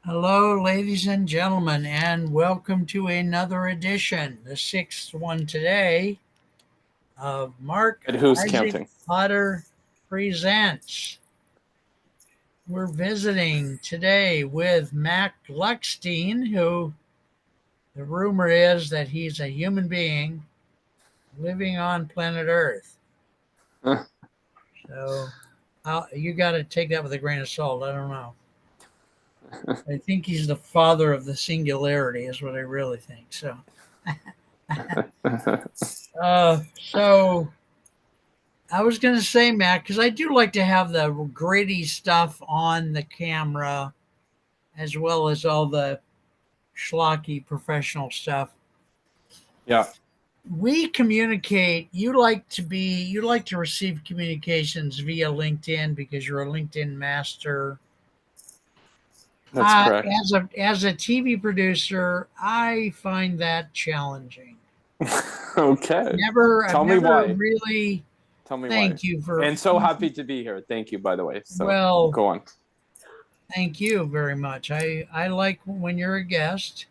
Hello, ladies and gentlemen, and welcome to another edition, the sixth one today, of Mark And who's Isaac counting? Potter Presents. We're visiting today with Mac Gluckstein, who the rumor is that he's a human being living on planet Earth. So you got to take that with a grain of salt. I don't know. I think he's the father of the singularity, is what I really think. So, so I was going to say, Matt, because I do like to have the gritty stuff on the camera as well as all the schlocky professional stuff. Yeah. We communicate. You like to receive communications via LinkedIn because you're a LinkedIn master. That's correct. As a TV producer, I find that challenging. Okay. I've me never why. really. Tell me Thank why. you for. And so happy to be here. Thank you, by the way. So Well, go on. Thank you very much. I like when you're a guest.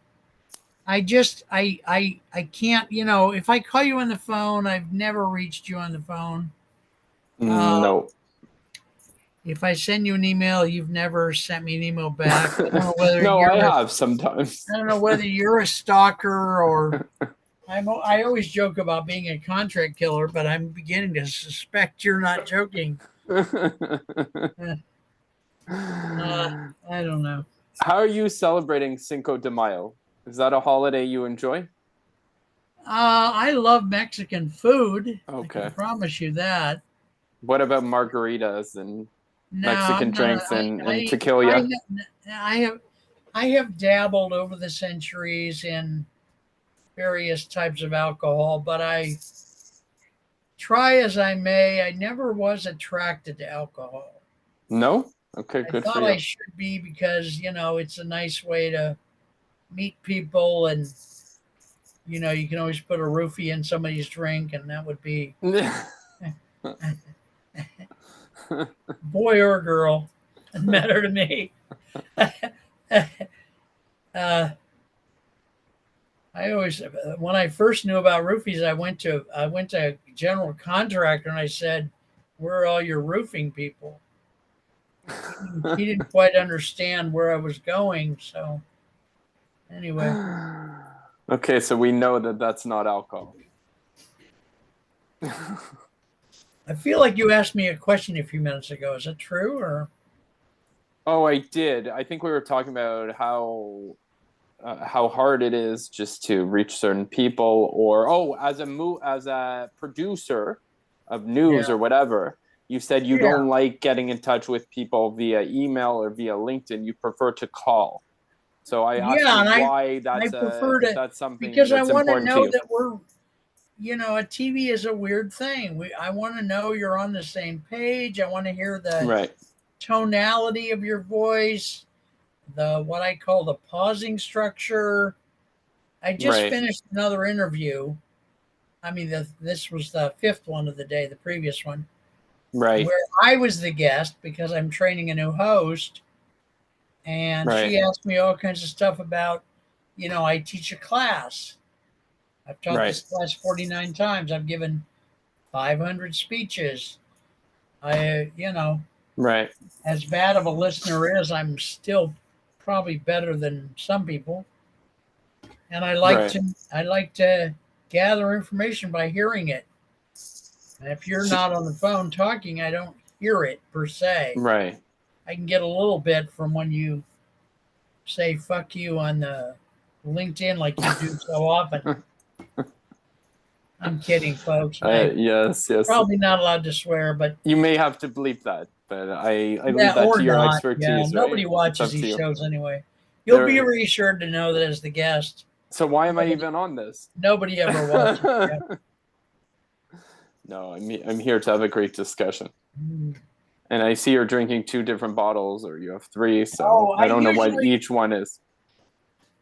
I can't, if I call you on the phone, I've never reached you on the phone. No. If I send you an email, you've never sent me an email back. I don't know whether No, I have sometimes. I don't know whether you're a stalker or I always joke about being a contract killer, but I'm beginning to suspect you're not joking. I don't know. How are you celebrating Cinco de Mayo? Is that a holiday you enjoy? I love Mexican food. Okay. I can promise you that. What about margaritas and No, Mexican drinks and tequila? I have dabbled over the centuries in various types of alcohol, but I try as I may, I never was attracted to alcohol. No? Okay, good for I thought you. I should be because, it's a nice way to meet people and, you can always put a roofie in somebody's drink and that would be boy or girl. Doesn't matter to me. I always, when I first knew about roofies, I went to a general contractor and I said, "Where are all your roofing people?" He didn't quite understand where I was going. So, anyway. Okay, so we know that that's not alcohol. I feel like you asked me a question a few minutes ago. Is that true or? Oh, I did. I think we were talking about how hard it is just to reach certain people, or as a producer of news or whatever. You said you don't like getting in touch with people via email or via LinkedIn. You prefer to call. So I asked you why that's something because that's I want to important know to you. that we're, a TV is a weird thing. I want to know you're on the same page. I want to hear the tonality of your voice, what I call the pausing structure. I just finished another interview. I mean, this was the fifth one of the day, the previous one. Right. Where I was the guest because I'm training a new host. And she asked me all kinds of stuff about, I teach a class. I've taught this class 49 times. I've given 500 speeches. As bad of a listener is, I'm still probably better than some people. And I like to gather information by hearing it. And if you're not on the phone talking, I don't hear it per se. Right. I can get a little bit from when you say fuck you on the LinkedIn like you do so often. I'm kidding, folks. Yes. Probably not allowed to swear, but you may have to bleep that. But I leave that to your expertise. Yeah, nobody watches these shows anyway. You'll be reassured to know that as the guest. So why am I even on this? Nobody ever watches. No, I'm here to have a great discussion. And I see you're drinking 2 different bottles, or you have 3, so I don't know what each one is.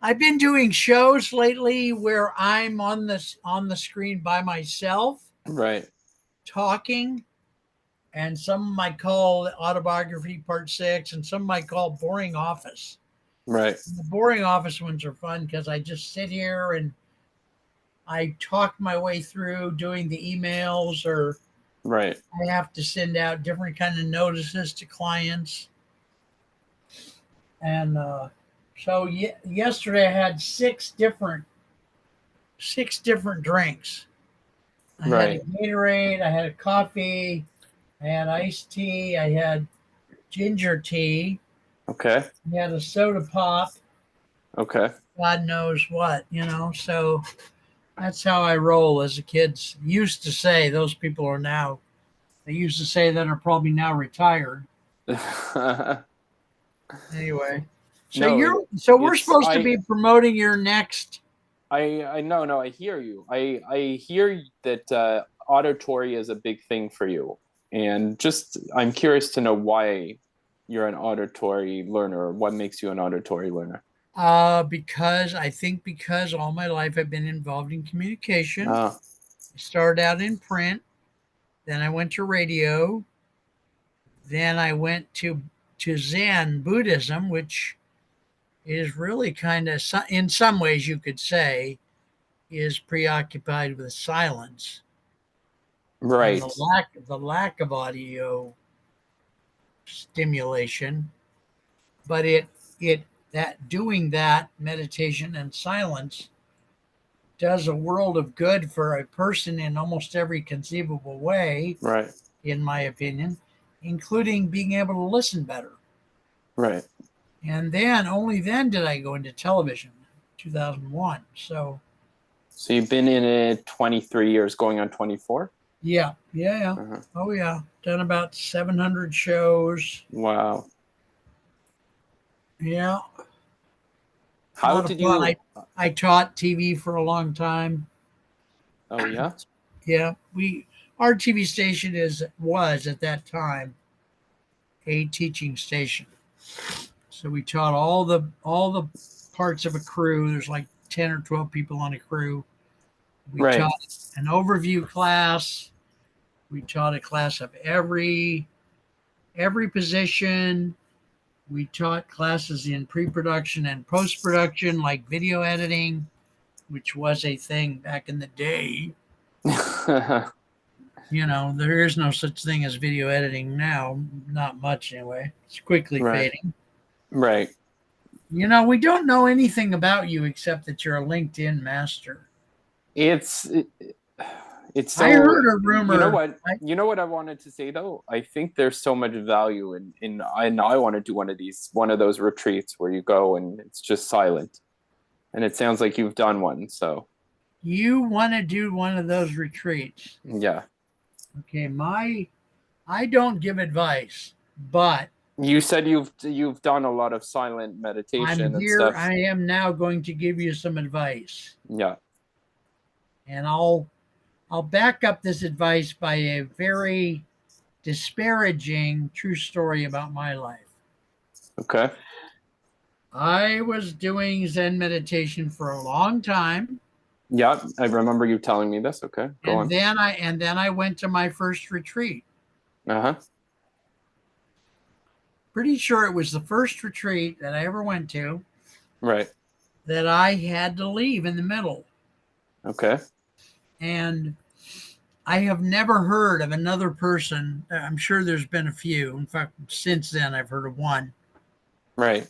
I've been doing shows lately where I'm on the screen by myself Right. talking, and some might call autobiography part 6, and some might call boring office. Right. And the boring office ones are fun because I just sit here and I talk my way through doing the emails, or Right. I have to send out different kind of notices to clients. And so yesterday I had six different drinks. I had a Right. Gatorade, I had a coffee, I had iced tea, I had ginger tea, Okay. I had a soda pop, Okay. God knows what. So that's how I roll, as the kids used to say. Those people are now, they used to say that are probably now retired. Anyway, so No, we're it's supposed to be promoting your next. I no, I hear you. I hear that auditory is a big thing for you, and just I'm curious to know why you're an auditory learner. What makes you an auditory learner? Because all my life I've been involved in communication. Ah, I started out in print, then I went to radio, then I went to Zen Buddhism, which is really kind of, in some ways you could say, is preoccupied with silence and right, the lack of audio stimulation. But it that doing that meditation and silence does a world of good for a person in almost every conceivable way, right, in my opinion, including being able to listen better. right. And then, only then, did I go into television, 2001. So, So you've been in it 23 years, going on 24? yeah, yeah, yeah. Uh-huh. Oh, yeah. Done about 700 shows. Wow. Yeah, a How lot of did fun. you? I taught TV for a long time. Oh yeah. Yeah, our TV station was at that time a teaching station. So we taught all the parts of a crew. There's like 10 or 12 people on a crew. We Right. taught an overview class. We taught a class of every position. We taught classes in pre-production and post-production, like video editing, which was a thing back in the day. There is no such thing as video editing now, not much anyway. It's quickly Right. fading. Right. We don't know anything about you except that you're a LinkedIn master. It's it's I so, heard a rumor. you know what I wanted to say though. I think there's so much value in I want to do one of those retreats where you go and it's just silent, and it sounds like you've done one. So You want to do one of those retreats. yeah, Okay, I don't give advice, but you said you've done a lot of silent meditation and stuff. I am now going to give you some advice. Yeah. And I'll back up this advice by a very disparaging true story about my life. Okay. I was doing Zen meditation for a long time, Yeah, I remember you telling me this. Okay, go and on. then I went to my first retreat. Uh-huh. Pretty sure it was the first retreat that I ever went to Right. that I had to leave in the middle. Okay. And I have never heard of another person. I'm sure there's been a few. In fact, since then, I've heard of one. Right.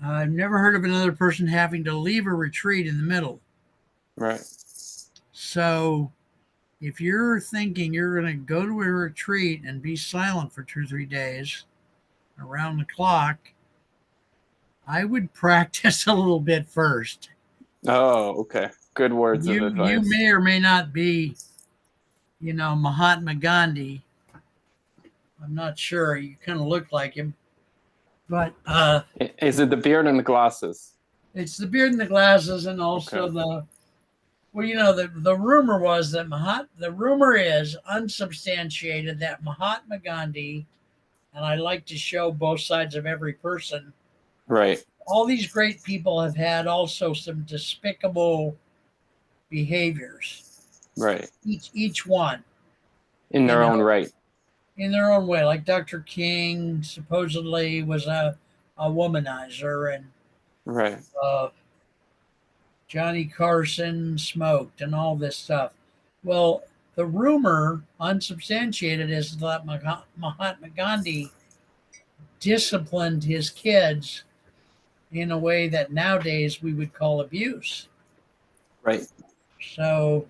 I've never heard of another person having to leave a retreat in the middle. Right. So if you're thinking you're going to go to a retreat and be silent for 2 or 3 days around the clock, I would practice a little bit first. Oh, okay. Good words of You advice. may or may not be, Mahatma Gandhi. I'm not sure. You kind of look like him, but Is it the beard and the glasses? it's the beard and the glasses, and also Okay. the rumor was that the rumor is unsubstantiated that Mahatma Gandhi, and I like to show both sides of every person, Right. all these great people have had also some despicable behaviors. Right. Each one, In you their own know, right. in their own way. Like Dr. King supposedly was a womanizer, and Right. Johnny Carson smoked, and all this stuff. Well, the rumor, unsubstantiated, is that Mahatma Gandhi disciplined his kids in a way that nowadays we would call abuse. Right. So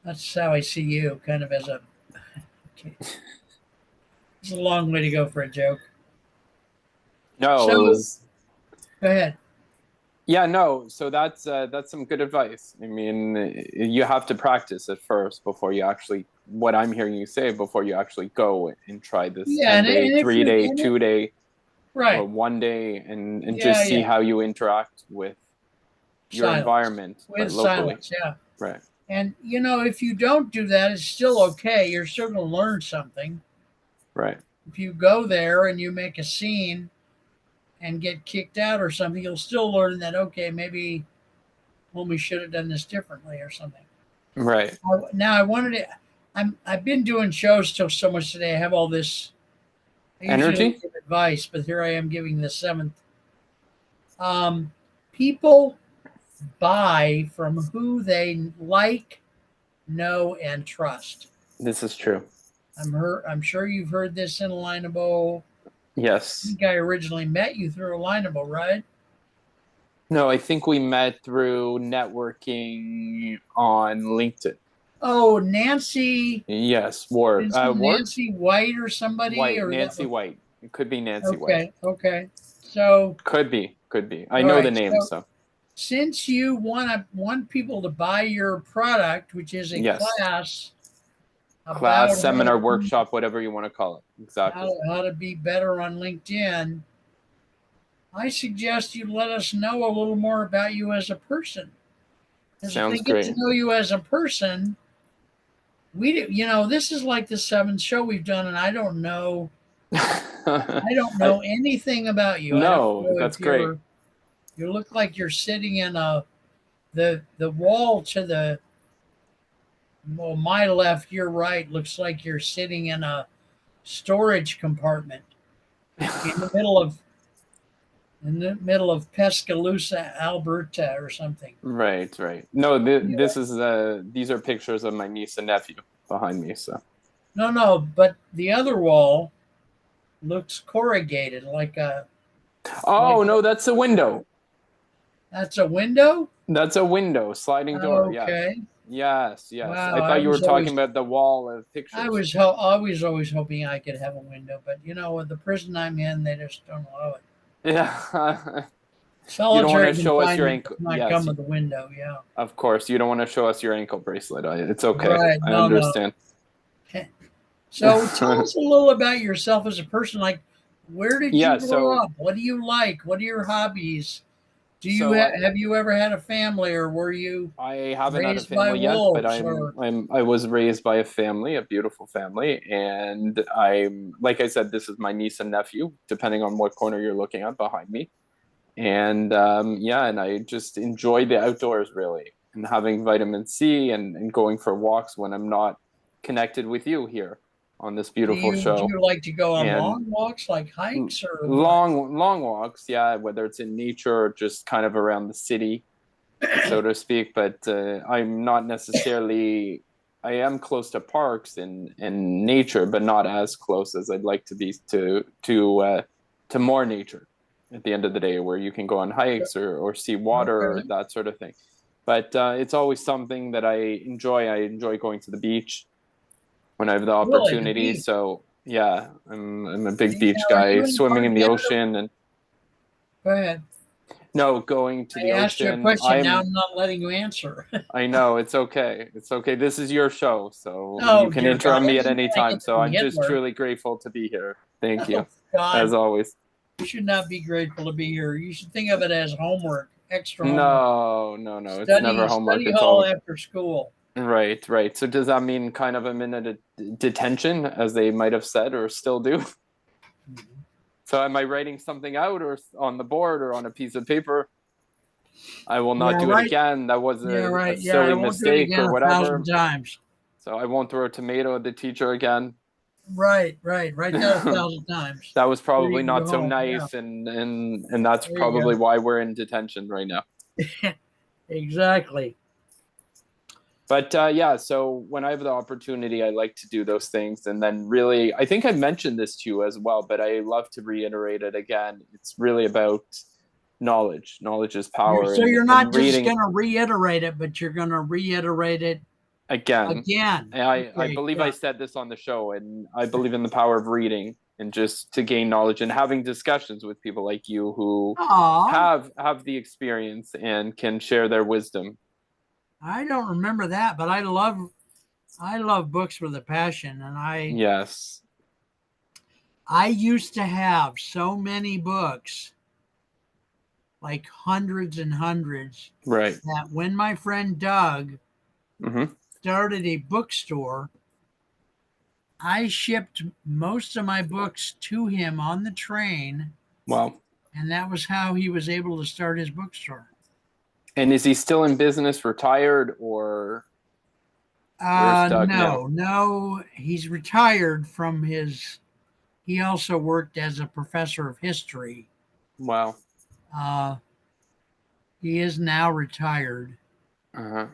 that's how I see you, kind of as a. Okay, it's a long way to go for a joke. No, it So was. go ahead. Yeah, no. So that's some good advice. I mean, you have to practice at first before you actually. What I'm hearing you say before you actually go and try this Yeah, 10-day, and if three you day, and 2 day, or right, 1 day, and yeah, just see yeah, how you interact with your silence environment, but with locally. silence, yeah. Right. And if you don't do that, it's still okay. You're still going to learn something. Right. If you go there and you make a scene and get kicked out or something, you'll still learn that okay, maybe when we should have done this differently or something. Right. Now I wanted to. I've been doing shows till so much today. I have all this. I usually don't Energy. give advice, but here I am giving the seventh. People buy from who they like, know, and trust. This is true. I'm sure you've heard this in Alignable. I Yes. think I originally met you through Alignable, right? No, I think we met through networking on LinkedIn. Oh, Nancy. Yes, Ward. Is it Ward? Nancy White or somebody? White. Or that Nancy was White. It could be Nancy White. okay. Okay. So, Could be. Could be. I all know the right. name, So, so since you want people to buy your product, which is a yes. class about Class, seminar, workshop, whatever you want to call it. Exactly. how to be better on LinkedIn, I suggest you let us know a little more about you as a person. Because if they Sounds get to great. know you as a person, this is like the seventh show we've done, and I don't know anything about you. I don't No, know that's if great. you look like you're sitting in the wall to the well, my left, your right looks like you're sitting in a storage compartment in the middle of Pescaloosa, Alberta, or something. Right, right. No, Yeah. this is these are pictures of my niece and nephew behind me. So. No, no, but the other wall looks corrugated, like Oh no, that's a window. that's a window. That's a window, sliding door. Yes, Okay. yes, yes. Wow. I thought you were talking about the wall of pictures. I was always hoping I could have a window, but with the prison I'm in, they just don't allow it. Yeah. You don't want Solitary to show us your confinement ankle. does not come Yes, with a window. Yeah. of course. You don't want to show us your ankle bracelet. It's okay. Right. I No, no. understand. So tell us a little about yourself as a person. Like, where did you Yeah. grow So, up? What do you like? What are your hobbies? so Have you ever had a family, or were you I haven't had a raised by family yet, but wolves? Or I was raised by a family, a beautiful family, and I'm like I said, this is my niece and nephew, depending on what corner you're looking at behind me. And yeah, and I just enjoy the outdoors really, and having vitamin C and going for walks when I'm not connected with you here on this beautiful do show. you like to go on And long walks, like hikes, or what? long walks, yeah, whether it's in nature or just kind of around the city, so to speak. But I'm not necessarily. I am close to parks and nature, but not as close as I'd like to be to more nature. At the end of the day, where you can go on hikes or see water, Okay. that sort of thing. But it's always something that I enjoy. I enjoy going to the beach when I have the Really, the opportunity. beach. So yeah, I'm a big beach Now, are guy, you in swimming in the Barbados? ocean and Go ahead. no, going to I the asked you a ocean. question. Now I'm not letting you answer. I know it's okay. It's okay. This is your show, so you Oh can dear God! interrupt I me at didn't any want to time. hit So on I'm just Hitler. truly grateful to be here. Thank you, Oh God! as always. You should not be grateful to be here. You should think of it as homework, extra homework. No, no, no. It's never homework. Study It's hall all after school. right, right. So does that mean kind of I'm in a detention, as they might have said or still do? Mhm. So am I writing something out or on the board or on a piece of paper? I will not Yeah, do it right. again. That was Yeah, a right. Yeah, I silly won't do it mistake again or 1,000 whatever. times. So I won't throw a tomato at the teacher again. Right, right. Write that 1,000 times. That was Before probably you can not go so home. Yeah, nice, and that's there you probably why we're in detention right now. go. Exactly. But yeah, so when I have the opportunity, I like to do those things. And then really, I think I mentioned this to you as well, but I love to reiterate it again. It's really about knowledge. Knowledge is power, So you're not and just reading going to reiterate it, but you're going to reiterate it again. again. And I Okay. believe I Yeah. said this on the show, and I believe in the power of reading and just to gain knowledge and having discussions with people like you who Aw, have the experience and can share their wisdom. I don't remember that, but I love books with a passion, and Yes. I used to have so many books, like hundreds and hundreds, Right. that when my friend Doug Mm-hmm. started a bookstore, I shipped most of my books to him on the train, Wow. and that was how he was able to start his bookstore. And is he still in business, retired, or where's Doug now? No, he's retired from his. He also worked as a professor of history. Wow. Uh, he is now retired. Uh-huh.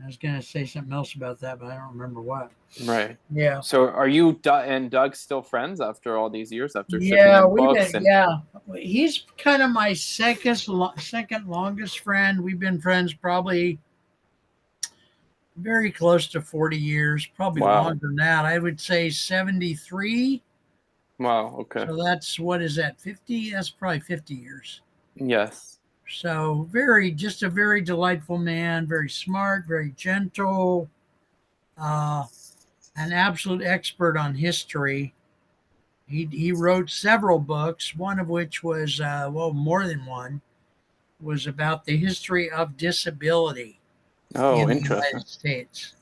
I was going to say something else about that, but I don't remember what. Right. Yeah. So are you and Doug still friends after all these years, after shipping Yeah, him we've books? been, And yeah. He's kind of my second longest friend. We've been friends probably very close to 40 years, probably wow. longer than that. I would say 73. Wow. Okay. So that's what is that, 50? That's probably 50 years. Yes. So just a very delightful man, very smart, very gentle, uh, an absolute expert on history. He wrote several books, one of which was, well, more than one, was about the history of disability Oh, in the interesting. United States.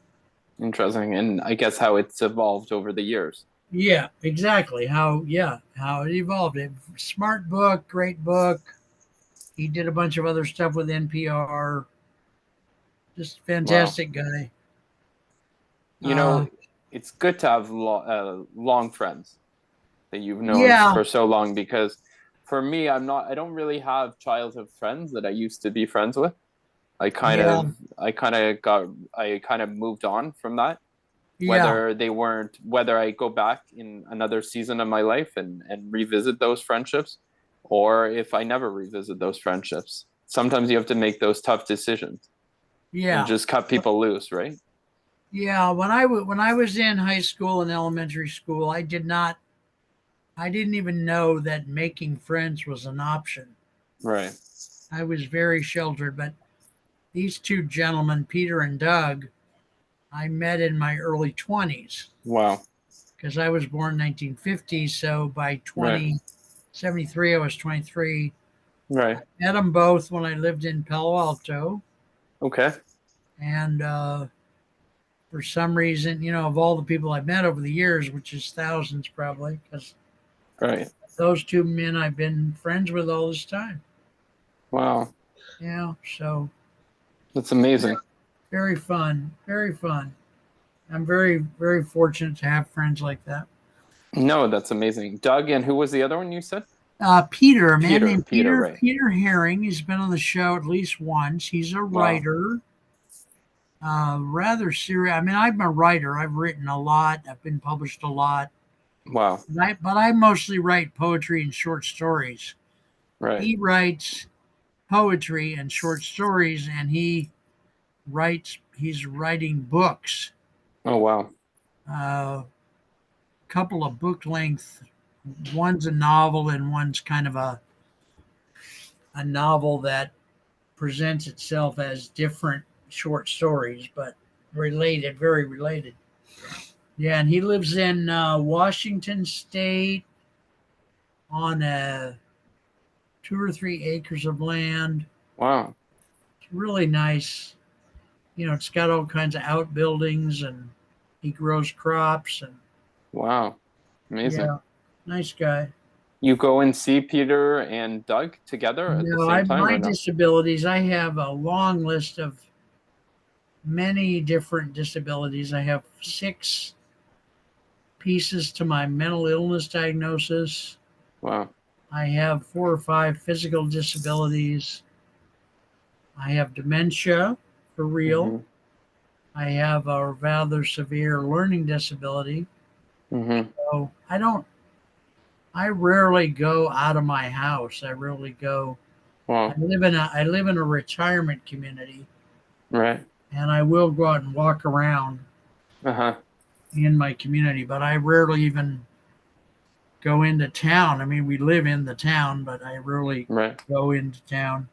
Interesting. And I guess how it's evolved over the years. Yeah, exactly. How it evolved. Smart book, great book. He did a bunch of other stuff with NPR. Just Wow. fantastic guy. You know, Uh, it's good to have long friends that you've known yeah, for so long because for me, I don't really have childhood friends that I used to be friends with. yeah, I kind of moved on from that. yeah, Whether I go back in another season of my life and revisit those friendships, or if I never revisit those friendships. Sometimes you have to make those tough decisions and yeah, just cut people loose, right? yeah. When I was in high school and elementary school, I didn't even know that making friends was an option. Right. I was very sheltered, but these two gentlemen, Peter and Doug, I met in my early 20s Wow. because I was born in 1950. So by Right. 2073, I was 23. Right. Met them both when I lived in Palo Alto. Okay. And for some reason, of all the people I've met over the years, which is thousands probably, because Right. those two men I've been friends with all this time. Wow. Yeah. So That's amazing. very fun. Very fun. I'm very, very fortunate to have friends like that. No, that's amazing. Doug, and who was the other one you said? Peter, a man Peter. named Peter, Peter right. Peter Herring. He's been on the show at least once. He's a Wow. writer, rather serious. I mean, I'm a writer. I've written a lot. I've been published a lot. Wow. But I mostly write poetry and short stories. Right. He writes poetry and short stories, and he's writing books. Oh, wow. A couple of book length. One's a novel, and one's kind of a novel that presents itself as different short stories, but related, very related. Yeah, and he lives in Washington State on 2 or 3 acres of land. Wow. It's really nice. It's got all kinds of outbuildings, and he grows crops, and Wow. Amazing. yeah, nice guy. You go and see Peter and Doug together at the No, same time my or no? disabilities, I have a long list of many different disabilities. I have 6 pieces to my mental illness diagnosis. Wow. I have 4 or 5 physical disabilities. I have dementia for real. Mm-hmm. I have a rather severe learning disability. Mm-hmm. So I rarely go out of my house. I rarely go. Wow. I live in a retirement community, Right. and I will go out and walk around Uh-huh. in my community, but I rarely even go into town. I mean, we live in the town, but I rarely Right. go into town.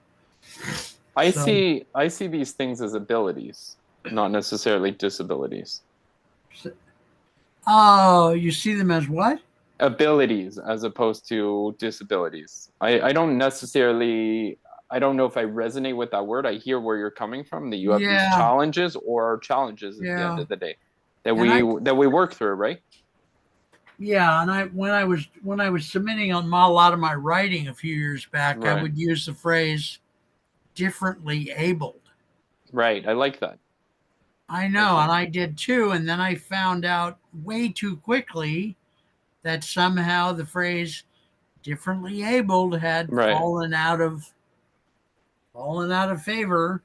I So, see I see these things as abilities, not necessarily disabilities. oh, you see them as what? Abilities as opposed to disabilities. I don't necessarily I don't know if I resonate with that word. I hear where you're coming from, that you have these Yeah, challenges or challenges at the end yeah. of the day that And I we work through, right? Yeah, and I when I was submitting on a lot of my writing a few years back, I Right. would use the phrase differently abled. Right. I like that. I I know, think and I did too, and then I found out way too quickly that somehow the phrase differently abled had right. fallen out of favor.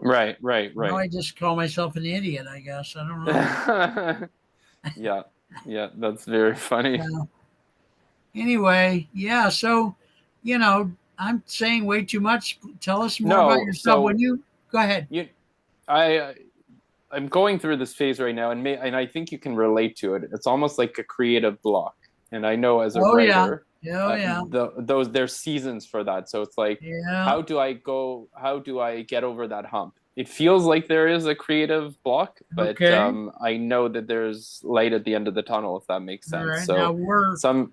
Right, right, Now right. I just call myself an idiot, I guess. I don't know. Yeah. Yeah, that's very funny. So, anyway, yeah, so I'm saying way too much. Tell us more about No, yourself. When so you go ahead. you I I'm going through this phase right now, and I think you can relate to it. It's almost like a creative block, and I know as a Oh yeah. writer, Oh yeah. those there's seasons for that. So it's like, Yeah. how do I go? How do I get over that hump? It feels like there is a creative block, but Okay. I know that there's light at the end of the tunnel, if that makes All sense. right. Now So we're some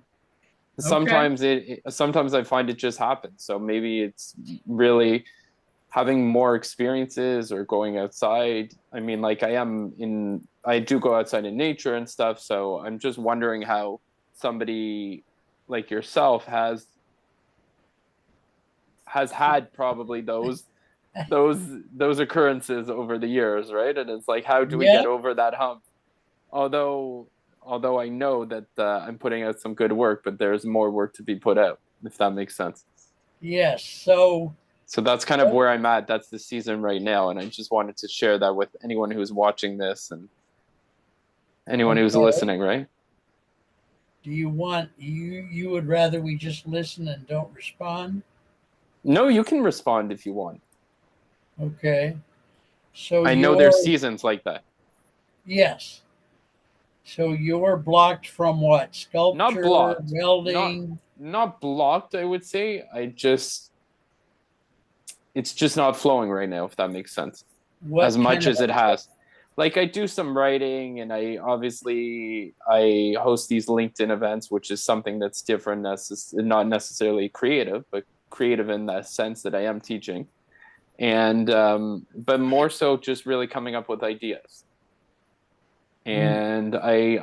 okay. sometimes I find it just happens. So maybe it's really having more experiences or going outside. I mean, like I do go outside in nature and stuff. So I'm just wondering how somebody like yourself has had probably those those occurrences over the years, right? And it's like, how do we get Yep. over that hump? Although although I know that I'm putting out some good work, but there's more work to be put out, if that makes sense. Yes. So So that's kind of where I'm at. That's the season right now, and I just wanted to share that with anyone who's watching this and anyone who's okay. listening, right? Do you want you would rather we just listen and don't respond? No, you can respond if you want. Okay. So I know there's you're seasons like that. yes. So you're blocked from what? Not Sculpture, blocked, not welding, not blocked, I would say. It's just not flowing right now, if that makes sense. As what kind much of as it has. Like I do some writing and I host these LinkedIn events, which is something that's different, not necessarily creative, but creative in the sense that I am teaching. And but more so just really coming up with ideas. mm, And I've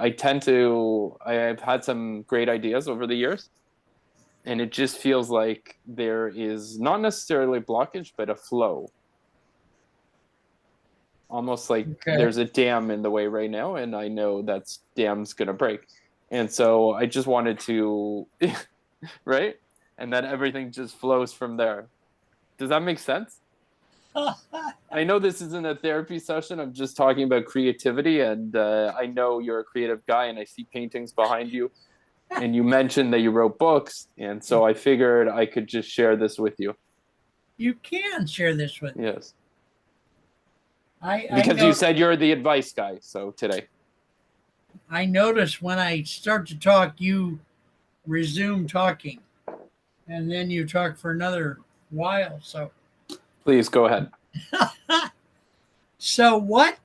had some great ideas over the years. And it just feels like there is not necessarily blockage, but a flow, almost like okay. there's a dam in the way right now, and I know that's dam's gonna break. And so I just wanted to, right? And then everything just flows from there. Does that make sense? I know this isn't a therapy session. I'm just talking about creativity, and I know you're a creative guy, and I see paintings behind you. And you mentioned that you wrote books, and so I figured I could just share this with you. You can share this with me. Yes, I because you know said you're the advice guy. So today, I notice when I start to talk, you resume talking, and then you talk for another while. So, please go ahead. so what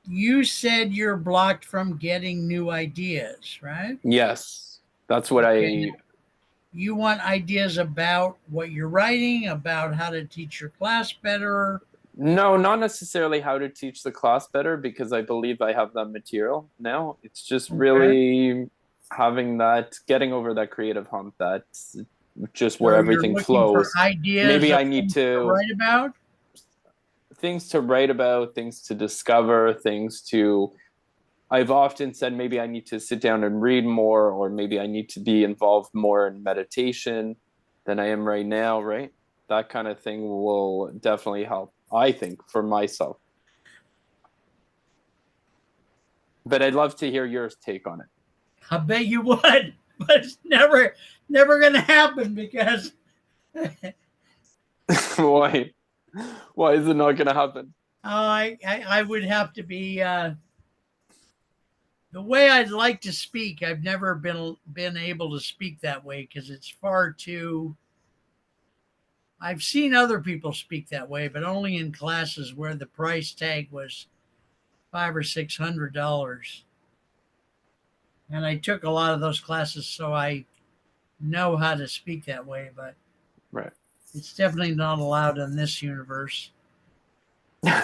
you said you're blocked from getting new ideas, right? Yes, that's what Okay, I. now you want ideas about what you're writing, about how to teach your class better. No, not necessarily how to teach the class better because I believe I have that material now. It's just Okay, really having that, getting over that creative hump, that's just where So you're everything looking for flows. ideas Maybe of I need things to write about? things to write about, things to discover, things to, I've often said maybe I need to sit down and read more, or maybe I need to be involved more in meditation than I am right now, right? That kind of thing will definitely help, I think, for myself. But I'd love to hear your take on it. I bet you would, but it's never going to happen because Why? Why is it not going to happen? I would have to be the way I'd like to speak. I've never been able to speak that way because it's far too. I've seen other people speak that way, but only in classes where the price tag was $500 or $600. And I took a lot of those classes, so I know how to speak that way, but Right. it's definitely not allowed in this universe. I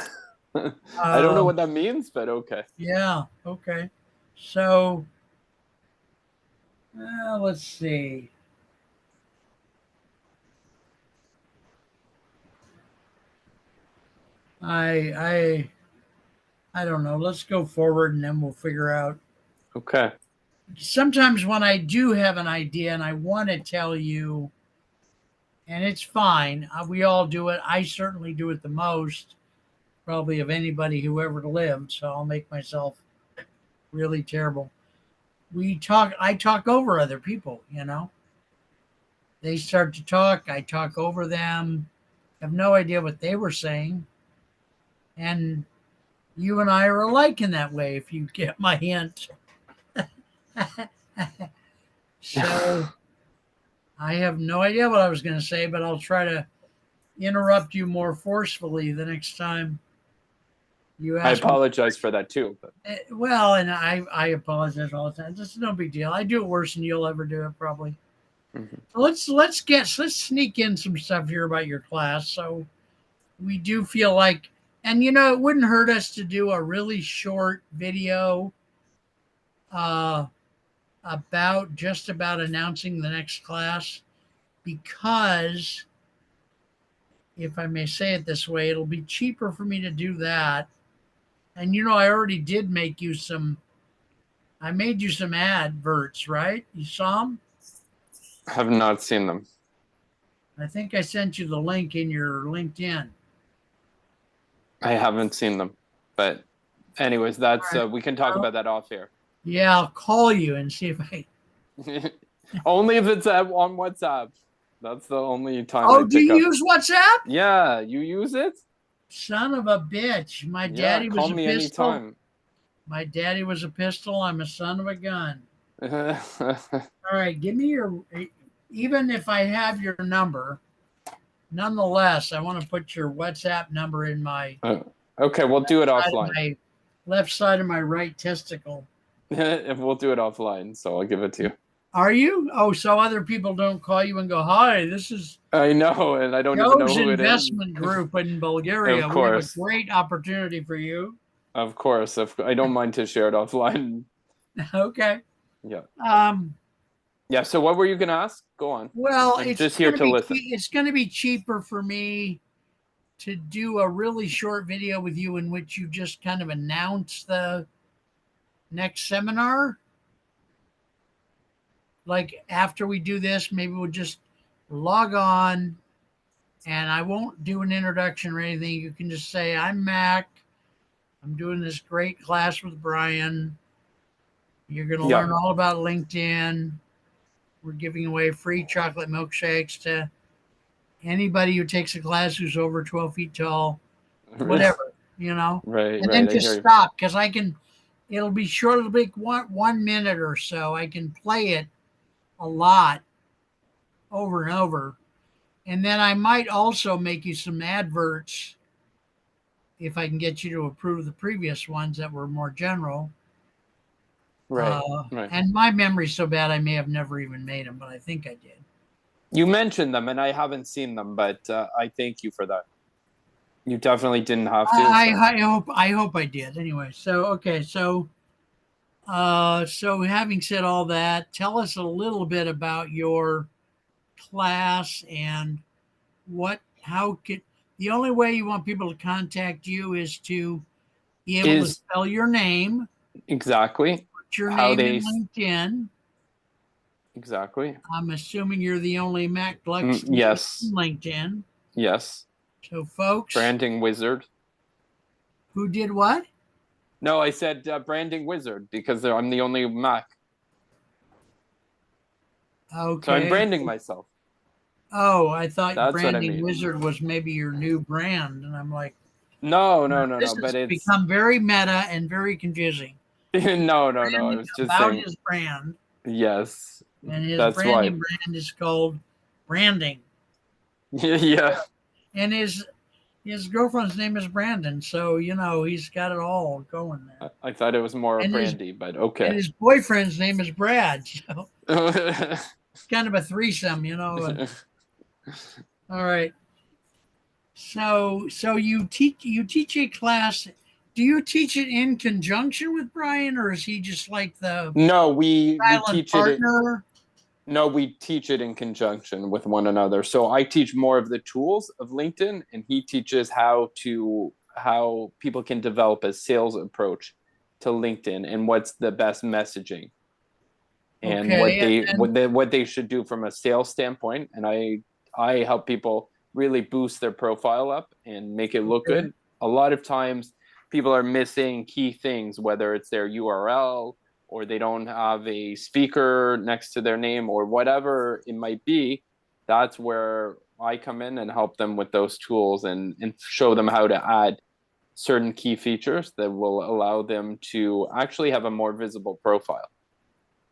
don't know what that means, but okay. Yeah. Okay. So let's see. I I don't know. Let's go forward and then we'll figure out. Okay. Sometimes when I do have an idea and I want to tell you, and it's fine, we all do it. I certainly do it the most, probably of anybody who ever lived. So I'll make myself really terrible. I talk over other people, you know. They start to talk, I talk over them. I have no idea what they were saying. And you and I are alike in that way, if you get my hint. So I have no idea what I was going to say, but I'll try to interrupt you more forcefully the next time you I ask me. apologize for that too. But Well, and I apologize all the time. This is no big deal. I do it worse than you'll ever do it, probably. mm-hmm. Let's sneak in some stuff here about your class. So we do feel like, and you know, it wouldn't hurt us to do a really short video uh, about announcing the next class, because if I may say it this way, it'll be cheaper for me to do that. And you know, I already did make you some. I made you some adverts, right? You saw them? Have not seen them. I think I sent you the link in your LinkedIn. I haven't seen them. But anyways, that's Right. we can talk about that off here. Yeah, I'll call you and see if I. Only if it's on WhatsApp. That's the only time Oh, I do pick you up. use WhatsApp? Yeah, you use it? Son of a bitch. My Yeah, daddy call was a me pistol. anytime. My daddy was a pistol. I'm a son of a gun. Okay, All right, give me your. Even if I have your number, nonetheless, I want to put your WhatsApp number in my we'll do it offline. my left side of my right testicle. We'll do it offline, so I'll give it to you. Are you? Oh, so other people don't call you and go, "Hi, this is I know, and I don't even know Joe's who it is. investment group in Bulgaria. Of We have a course. great opportunity for you." Of course. I don't mind to share it offline. Okay. Yeah. Yeah. So what were you going to ask? Go on. Well, I'm just here to listen. It's going to be cheaper for me to do a really short video with you in which you just kind of announce the next seminar. Like after we do this, maybe we'll just log on and I won't do an introduction or anything. You can just say, I'm Mac. I'm doing this great class with Brian. You're going to learn all about LinkedIn. We're giving away free chocolate milkshakes to anybody who takes a class who's over 12 feet tall, whatever, you know. Right. And then just stop, because it'll be short. It'll be 1 minute or so. I can play it a lot over and over. And then I might also make you some adverts if I can get you to approve the previous ones that were more general. Right. And my memory's so bad I may have never even made them, but I think I did. You mentioned them, and I haven't seen them, but I thank you for that. You definitely didn't have to. I hope I did. Anyway, so okay, so So having said all that, tell us a little bit about your class and how could, the only way you want people to contact you is to be able to Is spell your name, exactly put your how name they in LinkedIn. exactly. I'm assuming you're the only Matt Gluckstein Yes. in LinkedIn. Yes. So, folks, Branding wizard. who did what? No, I said branding wizard because I'm the only Mac. So I'm Okay. branding myself. Oh, I thought That's what I Branding mean. Wizard was maybe your new brand. And I'm like, No. this But has it's become very meta and very confusing. no. I Branding was just about saying his brand, yes. and his That's why. branding brand is called Branding. Yeah. And his girlfriend's name is Brandon, so he's got it all going there. I thought it was more And his brandy, but and okay. his boyfriend's name is Brad, so it's kind of a threesome. All right. So you teach a class. Do you teach it in conjunction with Brian, or is he just like the No, we silent teach it. partner? No, we teach it in conjunction with one another. So I teach more of the tools of LinkedIn, and he teaches how people can develop a sales approach to LinkedIn and what's the best messaging and Okay, and then what they should do from a sales standpoint. And I help people really boost their profile up and make it look okay, good. A lot of times people are missing key things, whether it's their URL or they don't have a speaker next to their name or whatever it might be. That's where I come in and help them with those tools and show them how to add certain key features that will allow them to actually have a more visible profile,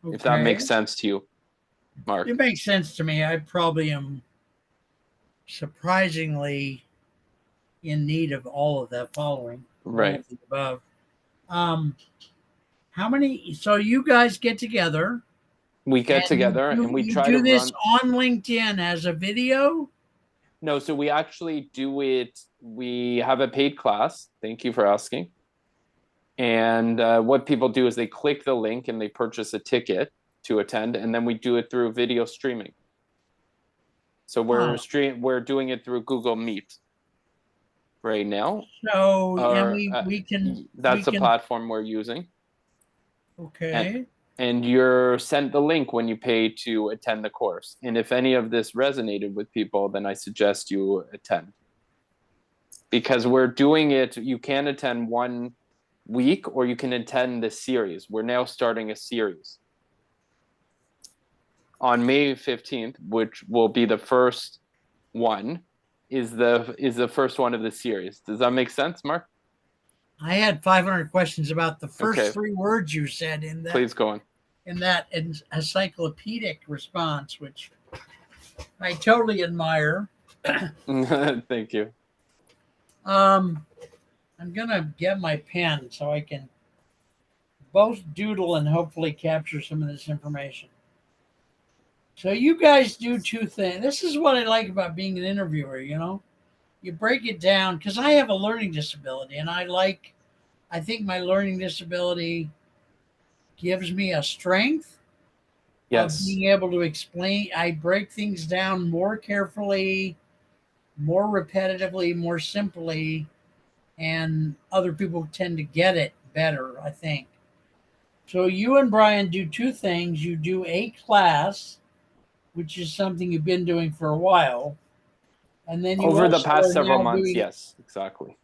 if that okay. makes sense to you, It Mark. makes sense to me. I probably am surprisingly in need of all of that following, all Right. of the above. Um, how many? So you guys get together We get and together and we you try to do this run. on LinkedIn as a video. No, so we actually do it. We have a paid class. Thank you for asking. And what people do is they click the link and they purchase a ticket to attend, and then we do it through video streaming. So Huh. we're doing it through Google Meet right now. So and Or we that's the can platform we're using. And okay. and you're sent the link when you pay to attend the course. And if any of this resonated with people, then I suggest you attend. Because we're doing it, you can attend 1 week or you can attend the series. We're now starting a series on May 15th, which will be the first one, is the first one of the series. Does that make sense, Mark? I had 500 questions about the first Okay, three words you said in that please go on. in that encyclopedic response, which I totally admire. Thank you. Um, I'm gonna get my pen so I can both doodle and hopefully capture some of this information. So you guys do two things. This is what I like about being an interviewer. You break it down because I have a learning disability, and I think my learning disability gives me a strength of Yes. being able to explain. I break things down more carefully, more repetitively, more simply, and other people tend to get it better, I think. So you and Brian do two things. You do a class, which is something you've been doing for a while, and then you Over the also past are several now months, doing, yes, exactly.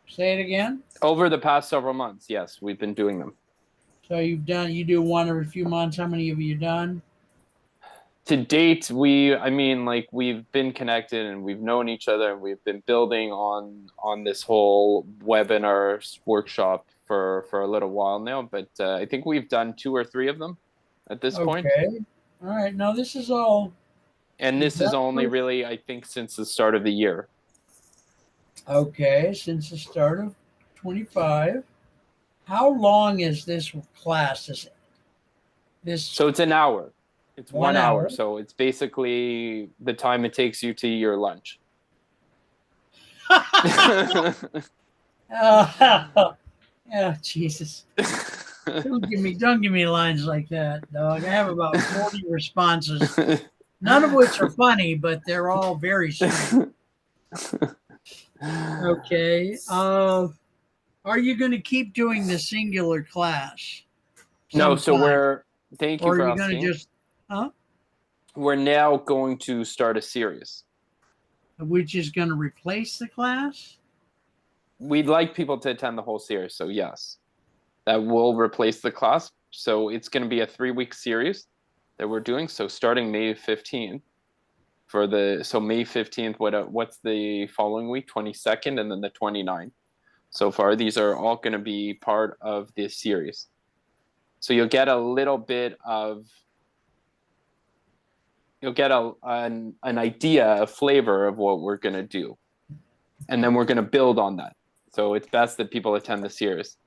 say it again. Over the past several months, yes, we've been doing them. So you do one every few months. How many have you done? To date, I mean, like we've been connected and we've known each other and we've been building on this whole webinar workshop for a little while now. But I think we've done 2 or 3 of them at this point. Okay. All right. Now this is all. And You've this is done only three. really, I think, since the start of the year. Okay, since the start of 25. How long is this class? This So it's an hour. It's one 1 hour. hour? So it's basically the time it takes you to your lunch. Oh, yeah, Jesus. Don't give me lines like that, dog. I have about 40 responses, none of which are funny, but they're all very strange. Okay. Are you going to keep doing the singular class? No, so thank you or for are you going to asking. just, huh? We're now going to start a series. Which is going to replace the class? We'd like people to attend the whole series, so yes, that will replace the class. So it's going to be a 3-week series that we're doing. So starting May 15th May 15th, what's the following week? 22nd, and then the 29th. So far, these are all going to be part of this series. So you'll get a little bit of, you'll get an idea, a flavor of what we're going to do. And then we're going to build on that. So it's best that people attend the series.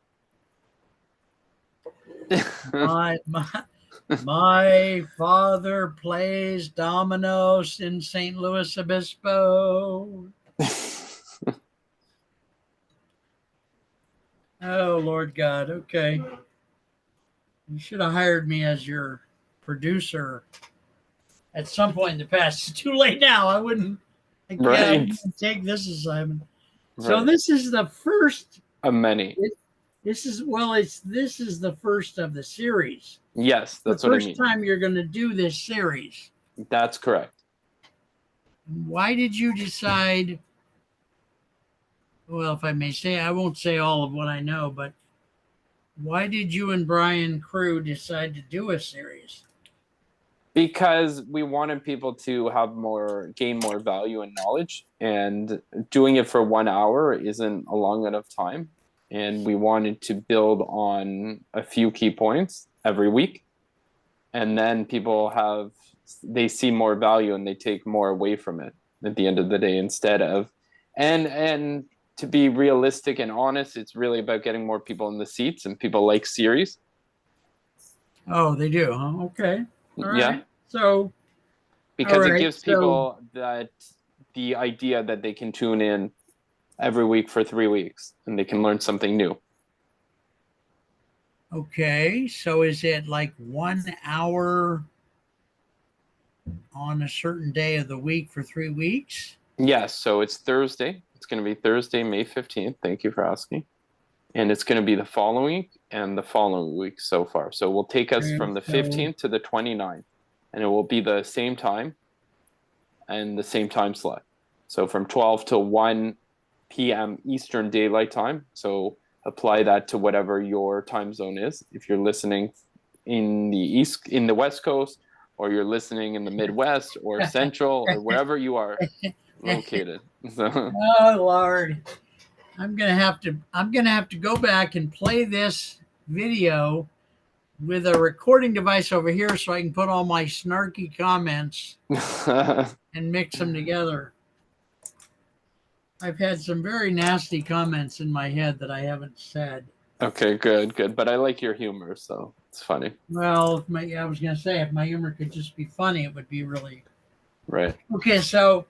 My father plays dominoes in St. Louis Obispo. Oh, Lord God. Okay. You should have hired me as your producer at some point in the past. It's too late now. I wouldn't take this assignment. Right. So this is the first of many. This is the first of the series. Yes, that's what I mean. The first time you're going to do this series. That's correct. Why did you decide? Well, if I may say, I won't say all of what I know, but why did you and Brian Crew decide to do a series? Because we wanted people to gain more value and knowledge, and doing it for 1 hour isn't a long enough time. And we wanted to build on a few key points every week. And then they see more value and they take more away from it at the end of the day, instead of, and to be realistic and honest, it's really about getting more people in the seats, and people like series. Oh, they do, huh? Okay. All right. Yeah. So, because it gives people the idea that they can tune in every week for 3 weeks and they can learn something new. Okay. So is it like 1 hour on a certain day of the week for 3 weeks? Yes. So it's Thursday. It's going to be Thursday, May 15th. Thank you for asking. And it's going to be the following week and the following week so far. So it will take us from the 15th to the 29th, and it will be the same time and the same time slot. So from 12 to 1 p.m. Eastern Daylight Time. So apply that to whatever your time zone is. If you're listening in the West Coast, or you're listening in the Midwest or Central, or wherever you are located. So. Oh Lord, I'm gonna have to go back and play this video with a recording device over here so I can put all my snarky comments and mix them together. I've had some very nasty comments in my head that I haven't said. Okay, good. But I like your humor, so it's funny. Well, I was going to say, if my humor could just be funny, it would be really... Right. Okay, so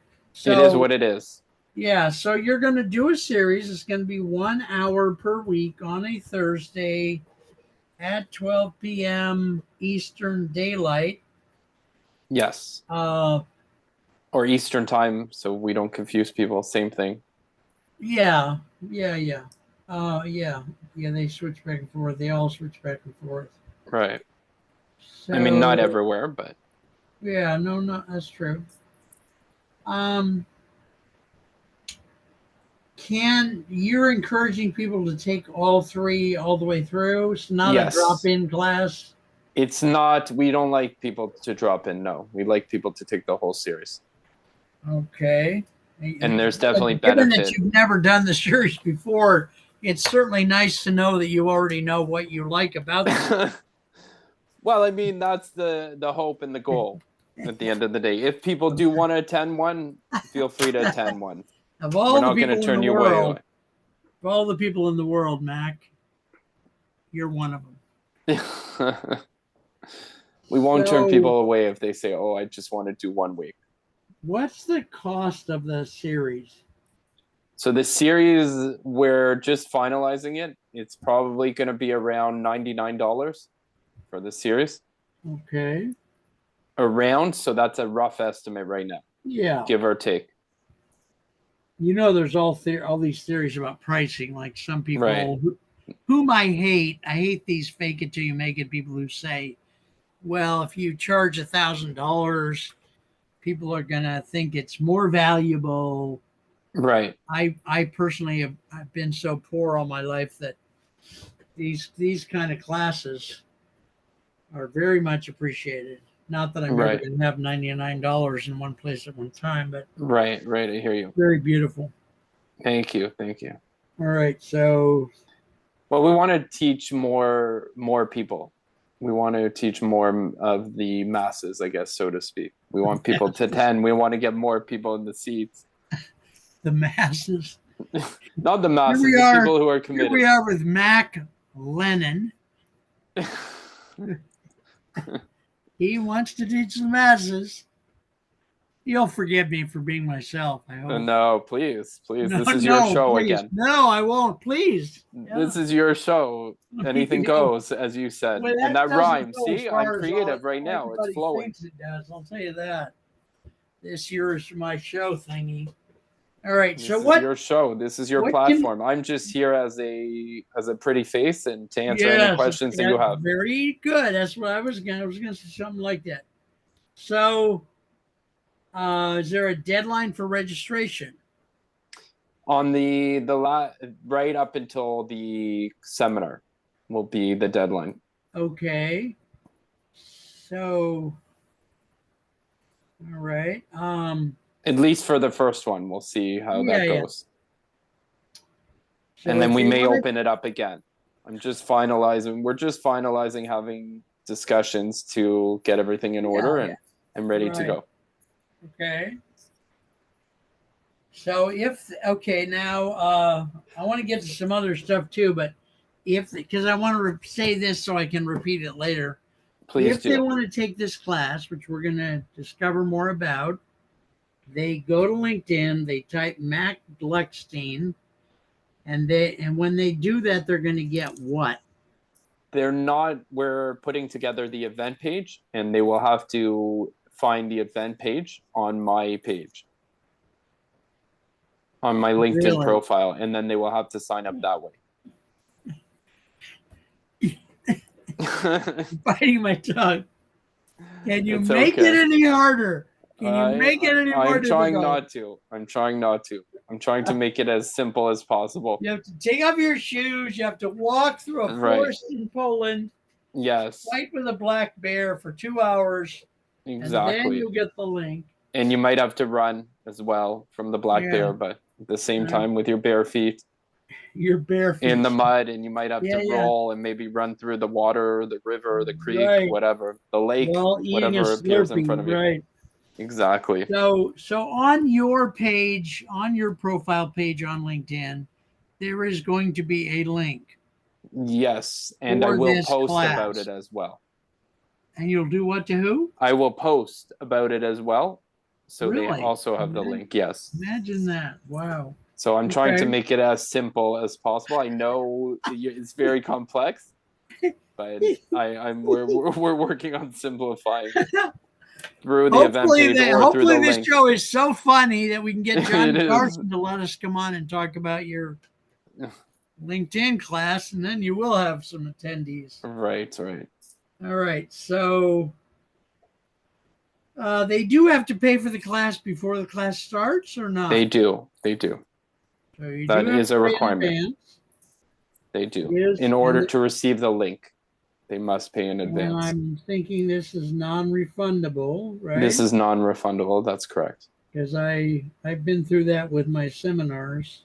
it is what it is. Yeah, so you're going to do a series. It's going to be 1 hour per week on a Thursday at 12 p.m. Eastern Daylight. Yes. Or Eastern Time, so we don't confuse people. Same thing. Yeah. Yeah, they switch back and forth. They all switch back and forth. Right. So, I mean, not everywhere, but... Yeah, no, that's true. You're encouraging people to take all 3 all the way through? It's not a drop-in class? It's not. We don't like people to drop in, no. We like people to take the whole series. Okay. And there's definitely benefit. Given that you've never done the series before, it's certainly nice to know that you already know what you like about it. Well, I mean, that's the hope and the goal at the end of the day. If people do want to attend one, feel free to attend one. Of all the people in the world, of all the people in the world, Mac, you're one of them. We won't turn people away if they say, "Oh, I just want to do 1 week." What's the cost of the series? So the series, we're just finalizing it. it's probably going to be around $99 for the series. Okay. Around, so that's a rough estimate right now. Yeah. Give or take. You know, there's all these theories about pricing. Like some people, right. whom I hate these fake it till you make it people who say, well, if you charge $1,000, people are gonna think it's more valuable. Right. I personally I've been so poor all my life that these kind of classes are very much appreciated. Not that I'm ever Right. going to have $99 in one place at one time, but Right. I hear you. very beautiful. Thank you. All right, so Well, we want to teach more people. We want to teach more of the masses, I guess, so to speak. We want people to attend. We want to get more people in the seats. the masses. Not the masses, the people who are committed. Here we are with Mac Lennon. He wants to teach the masses. You'll forgive me for being myself, I hope. No, please. No, this is your show please. again. No, I won't. Please. Yeah. This is your show. Anything goes, as you said. Well, and that rhymes. See, I'm creative right now. It's flowing. Thinks it does. I'll tell you that. This year's my show thingy. All right. This so is what? Your show. This is your platform. I'm just here as a pretty face and to answer any questions that you have. Very good. That's what I was gonna say something like that. So, is there a deadline for registration? On the right up until the seminar will be the deadline. Okay. So, all right. At least for the first one, we'll see how that goes. So and then we may open it up again. We're just finalizing having discussions to get everything in order and ready to go. Okay. So now I want to get to some other stuff too, but because I want to say this so I can repeat it later. Please if they want to take this class, which we're going to discover more about, they go to LinkedIn, they type Mac Gluckstein, and when they do that, they're going to get what? We're putting together the event page, and they will have to find the event page on my page, on my LinkedIn profile, and then they will have to sign up that way. Biting my tongue. Can you make it any harder? Can you make it any more difficult? I'm trying not to. I'm trying to make it as simple as possible. You have to take off your shoes. You have to walk through a forest in Poland. Yes. Fight with a black bear for 2 hours. Exactly. And then you'll get the link. And you might have to run as well from the black bear, but at the same time with your bare feet. Your bare feet. In the mud, and you might have to roll and maybe run through the water, the river, the creek, whatever, the lake, whatever appears in front of you. Right. Exactly. So on your page, on your profile page on LinkedIn, there is going to be a link. Yes, and I will post about it as well. And you'll do what to who? I will post about it as well. So they also have the link. Yes. Imagine that. Wow. So I'm trying to make it as simple as possible. I know it's very complex, but we're working on simplifying it. Through the event page or through the link. Hopefully this show is so funny that we can get John Carson to let us come on and talk about your LinkedIn class, and then you will have some attendees. Right. All right. So they do have to pay for the class before the class starts or not? They do. So that is a requirement. They do. In order to receive the link, they must pay in advance. And I'm thinking this is non-refundable, right? This is non-refundable. That's correct. Because I've been through that with my seminars.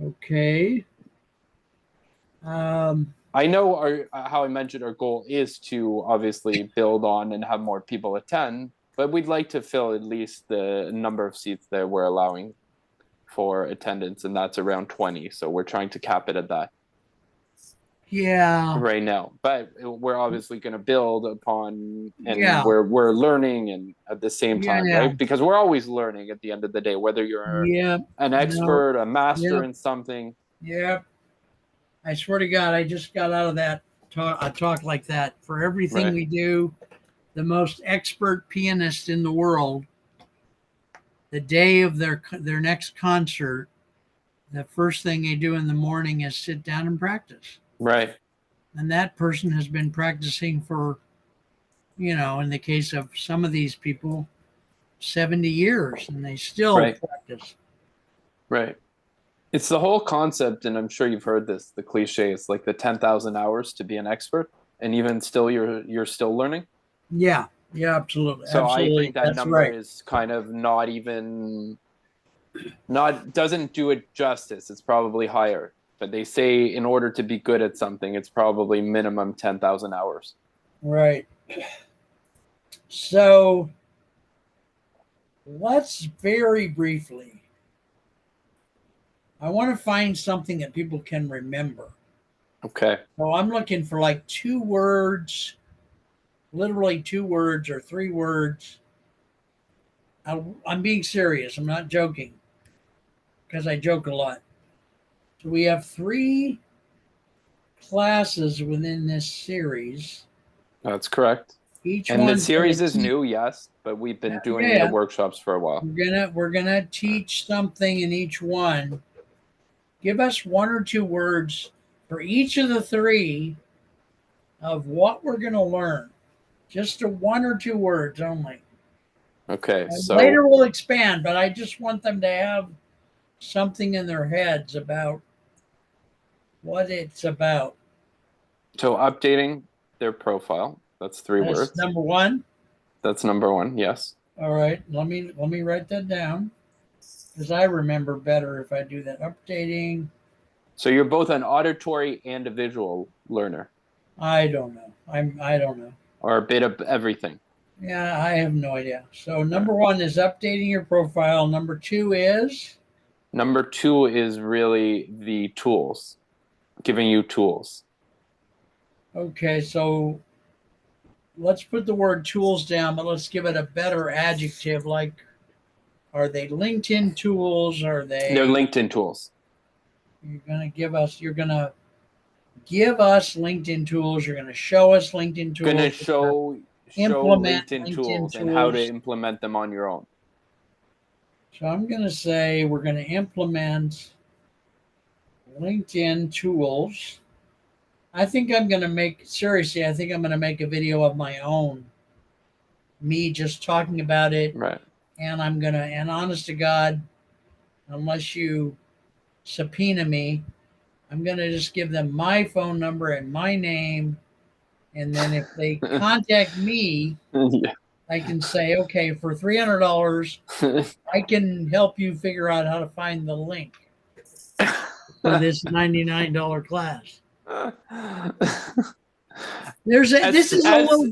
Okay. I know how I mentioned our goal is to obviously build on and have more people attend, but we'd like to fill at least the number of seats that we're allowing for attendance, and that's around 20. So we're trying to cap it at that. Yeah. Right now, but we're obviously going to build upon, and we're learning, and at the same time, right? Because we're always learning at the end of the day, whether you're an expert, a master in something. Yeah. I swear to God, I just got out of that talk, a talk like that. For everything Right. we do, the most expert pianist in the world, the day of their next concert, the first thing they do in the morning is sit down and practice. Right. And that person has been practicing for, in the case of some of these people, 70 years, and they still Right. practice. Right. It's the whole concept, and I'm sure you've heard this, the cliche is like the 10,000 hours to be an expert, and even still you're still learning. Yeah. Yeah, absolutely. So I Absolutely. think that That's number right. is kind of not even not doesn't do it justice. It's probably higher. But they say in order to be good at something, it's probably minimum 10,000 hours. Right. So let's very briefly, I want to find something that people can remember. Okay. So I'm looking for like 2 words, literally 2 words or 3 words. I'm being serious. I'm not joking because I joke a lot. So we have 3 classes within this series. That's correct. Each And the one's going series to is teach. new, yes, but we've been doing the Yeah, workshops for a while. we're gonna teach something in each one. Give us 1 or 2 words for each of the 3 of what we're gonna learn. Just a 1 or 2 words only. Okay, And so later we'll expand, but I just want them to have something in their heads about what it's about. updating their profile. That's 3 That's words. number one. That's number 1. Yes. All right, let me write that down because I remember better if I do that. Updating. So you're both an auditory and a visual learner, I don't know. I don't know. or a bit of everything. Yeah, I have no idea. So Yeah. number one is updating your profile. Number two is Number 2 is really the tools, giving you tools. okay. So let's put the word tools down, but let's give it a better adjective. Like, are they LinkedIn tools? Are They're they? LinkedIn tools. You're gonna give us. You're gonna give us LinkedIn tools. You're gonna show us LinkedIn Gonna tools. You're gonna show implement LinkedIn LinkedIn tools and how to tools. implement them on your own. So I'm gonna say we're gonna implement LinkedIn tools. I think I'm going to seriously, I think I'm going to make a video of my own, me just talking about it. Right. And and honest to God, unless you subpoena me, I'm going to just give them my phone number and my name. And then if they contact me, Yeah. I can say, okay, for $300, I can help you figure out how to find the link for this $99 class. as as This is a little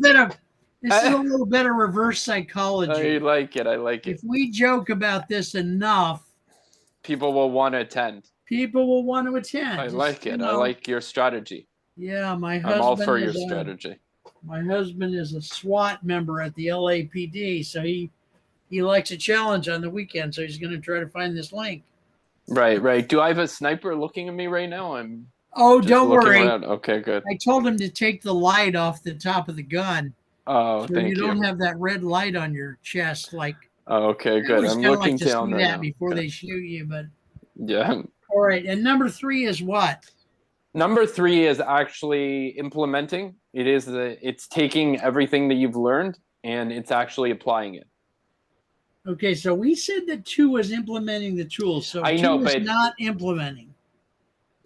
bit of reverse psychology. I like it. I like If it. we joke about this enough, People will want to attend. people will want to attend. I Just, like it. I like your strategy. yeah, I'm all for your strategy. my husband is a SWAT member at the LAPD, so he likes a challenge on the weekend, so he's going to try to find this link. Right, right. Do I have a sniper looking at me right now? I'm Oh, just don't looking worry. around. Okay, good. I told him to take the light off the top of the gun, Oh, so you thank you. don't have that red light on your chest. Like, Oh, okay, I good. always I'm kind of like looking to down see right that now. before Okay. they shoot you. But Yeah. all right, and number 3 is what? Number 3 is actually implementing. It's taking everything that you've learned and it's actually applying it. Okay, so we said that 2 was implementing the tools. So I 2 know, is but not implementing.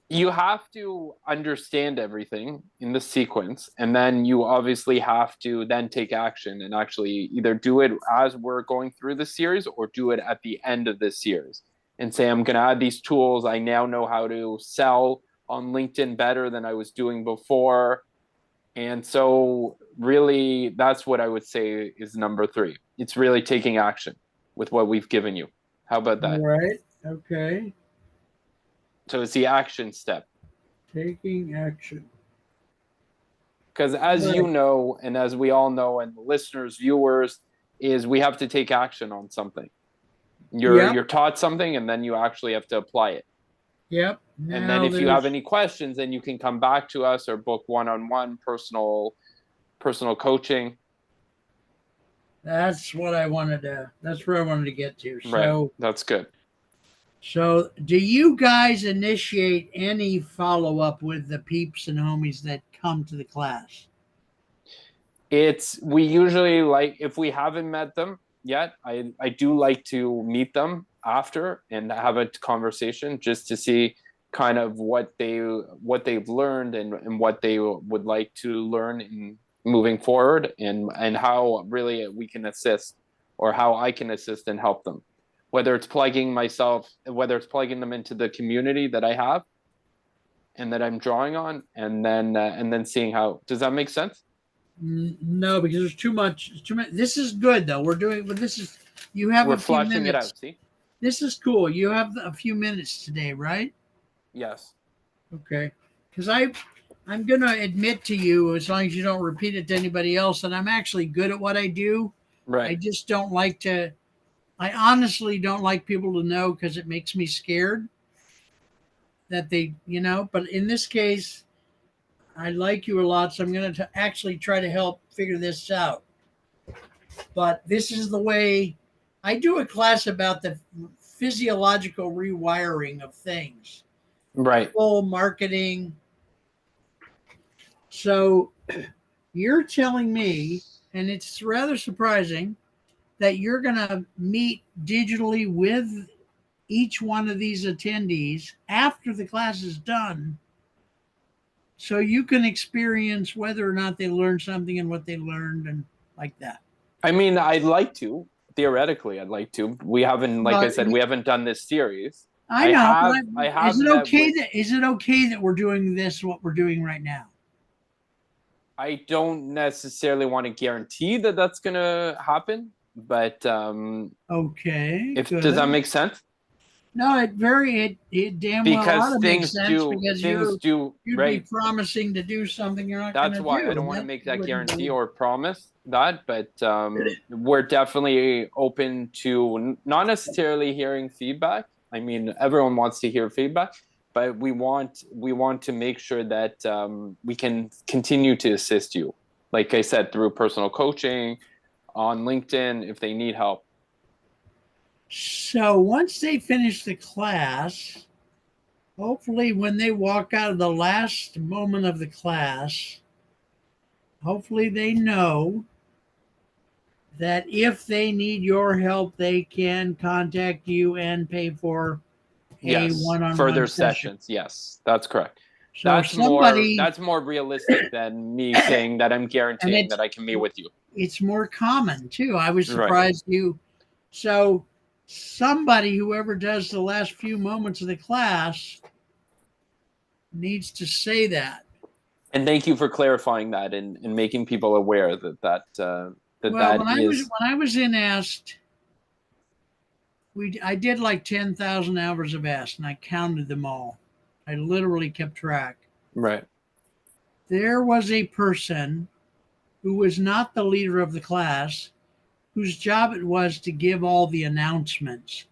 you have to understand everything in the sequence, and then you obviously have to then take action and actually either do it as we're going through the series or do it at the end of this series and say, I'm going to add these tools. I now know how to sell on LinkedIn better than I was doing before. And so really that's what I would say is number 3. It's really taking action with what we've given you. How about All that? right. Okay. So it's the action step. Taking action. Because as Right. you know, and as we all know, and the listeners, viewers, is we have to take action on something. You're Yep. you're taught something and then you actually have to apply it. Yep. And then Now if you have there's any questions, then you can come back to us or book one-on-one personal coaching. that's what I wanted to. That's where I wanted to get to. Right. So, That's good. so do you guys initiate any follow up with the peeps and homies that come to the class? We usually, like, if we haven't met them yet, I do like to meet them after and have a conversation just to see kind of what they've learned and what they would like to learn in moving forward, and how really we can assist, or how I can assist and help them, whether it's plugging them into the community that I have and that I'm drawing on, and then seeing how. Does that make sense? No, because there's too much. Too much. This is good though. We're doing, but this is. You have We're a few fleshing it minutes. out. See? This is cool. You have a few minutes today, right? Yes. Okay. Because I'm gonna admit to you, as long as you don't repeat it to anybody else, that I'm actually good at what I do. I Right. just don't like to. I honestly don't like people to know because it makes me scared that they, But in this case, I like you a lot, so I'm going to actually try to help figure this out. But this is the way I do a class about the physiological rewiring of things, Right. full marketing. So you're telling me, and it's rather surprising, that you're going to meet digitally with each one of these attendees after the class is done so you can experience whether or not they learned something and what they learned and like that. I mean, I'd like to. Theoretically, I'd like to. We haven't, like I Well, said, we haven't done this series. I I know, but have I have is it met okay with. that we're doing this what we're doing right now? I don't necessarily want to guarantee that that's gonna happen, but Okay, if does that good. make sense? No, it damn well ought Because to make things sense do because things do you'd be right. promising to do something you're not going That's to why do, I don't and want to that make that wouldn't guarantee be. or promise that, but we're definitely open to not necessarily hearing feedback. I mean, everyone wants to hear feedback, but we want to make sure that we can continue to assist you. Like I said, through personal coaching on LinkedIn if they need help. So once they finish the class, hopefully when they walk out of the last moment of the class, hopefully they know that if they need your help, they can contact you and pay for a Yes, one-on-one further session. sessions. Yes, that's correct. So That's more somebody, that's more realistic than me saying that I'm and guaranteeing that I can meet with you. it's more common too. I was Right. surprised you. So somebody, whoever does the last few moments of the class, needs to say that. And thank you for clarifying that and making people aware Well, that is when I was in AST, I did like 10,000 hours of AST, and I counted them all. I literally kept track. right. There was a person who was not the leader of the class, whose job it was to give all the announcements.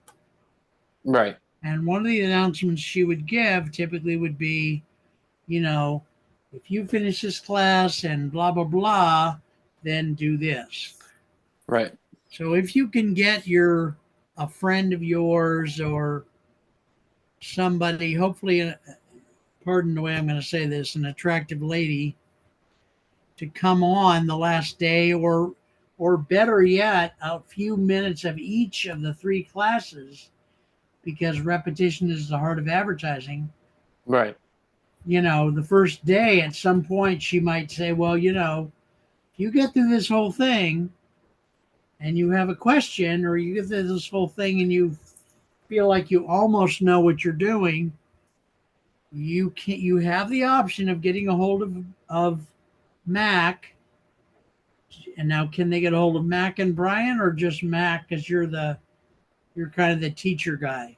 Right. And one of the announcements she would give typically would be, you know, if you finish this class and blah, blah, blah, then do this. Right. So if you can get a friend of yours or somebody, hopefully, pardon the way I'm going to say this, an attractive lady to come on the last day, or better yet, a few minutes of each of the three classes, because repetition is the heart of advertising. Right. The first day at some point she might say, well, if you get through this whole thing and you have a question, or you get through this whole thing and you feel like you almost know what you're doing, you have the option of getting a hold of Mac. And now, can they get a hold of Mac and Brian, or just Mac, because you're kind of the teacher guy?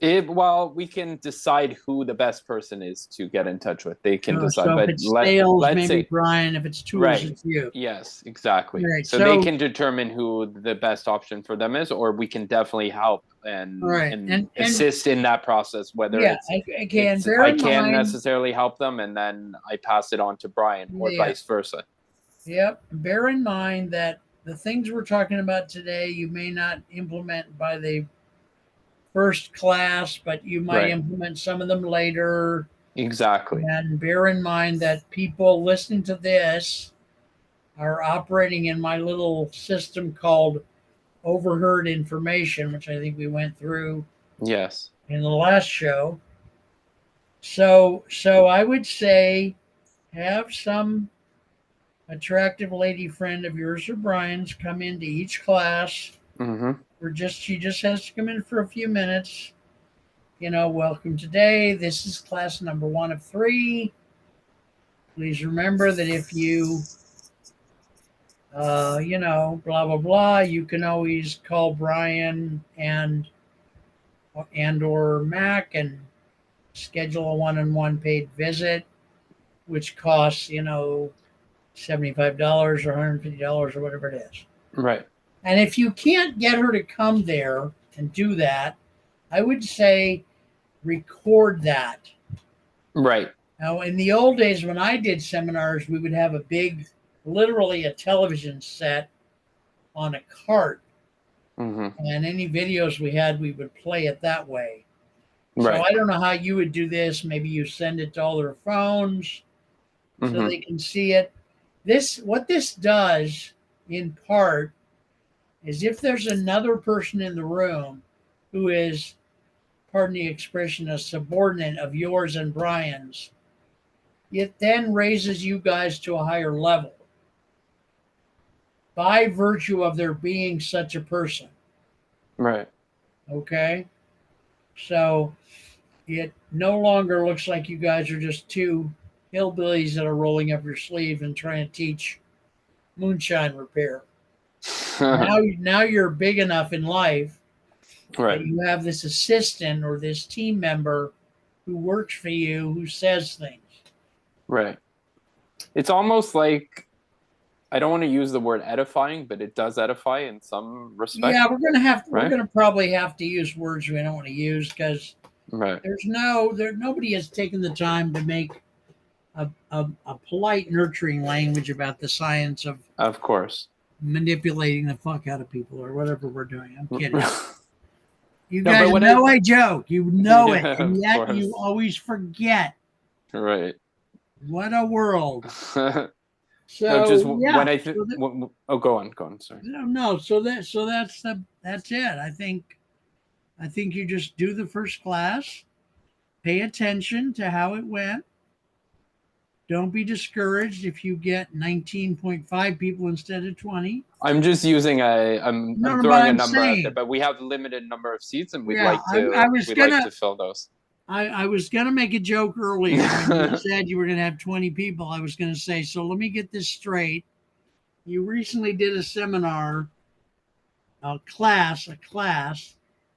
Well, we can decide who the best person is to get in touch with. They can decide, So if but it's sales, let's maybe say, Brian. If it's tools, right. it's you. Yes, exactly. All right. So they can determine who the best option for them is, or we can definitely help and assist in that process, whether yeah, it's I can. Bear I in can mind, necessarily help them and then I pass it on to Brian or yeah, vice versa. yep. Bear in mind that the things we're talking about today, you may not implement by the first class, but you might Right. implement some of them later. Exactly. And bear in mind that people listening to this are operating in my little system called overheard information, which I think we went through Yes. in the last show. So I would say have some attractive lady friend of yours or Brian's come into each class. Mm-hmm. She just has to come in for a few minutes. Welcome today. This is class number 1 of 3. Please remember that if you blah blah blah, you can always call Brian and or Mac and schedule a one-on-one paid visit, which costs $75 or $150 or whatever it is. Right. And if you can't get her to come there and do that, I would say record that. Right. Now, in the old days when I did seminars, we would have a big, literally a television set on a cart. Mm-hmm. And any videos we had, we would play it that way. So Right. I don't know how you would do this. Maybe you send it to all their phones so they can see it. What this does in part is if there's another person in the room who is, pardon the expression, a subordinate of yours and Brian's, it then raises you guys to a higher level by virtue of there being such a person. Right. Okay? So it no longer looks like you guys are just two hillbillies that are rolling up your sleeve and trying to teach moonshine repair. Now you're big enough in life Right. that you have this assistant or this team member who works for you who says things. Right. It's almost like, I don't want to use the word edifying, but it does edify in some respect. Yeah, we're gonna probably have to use words we don't want to use because right. Nobody has taken the time to make a polite, nurturing language about the science of course, manipulating the fuck out of people or whatever we're doing. I'm kidding. You no, guys know I joke. You know it, and yet you always forget. Right. What a world. So no, just yeah. when I go on. Sorry. No. So that's it. I think you just do the first class, pay attention to how it went. Don't be discouraged if you get 19.5 people instead of 20. I'm just using I'm throwing a number out there, but we have a limited number of seats, and we'd like to fill those. I was gonna make a joke earlier when you said you were gonna have 20 people. I was gonna say, so let me get this straight. You recently did a seminar, a class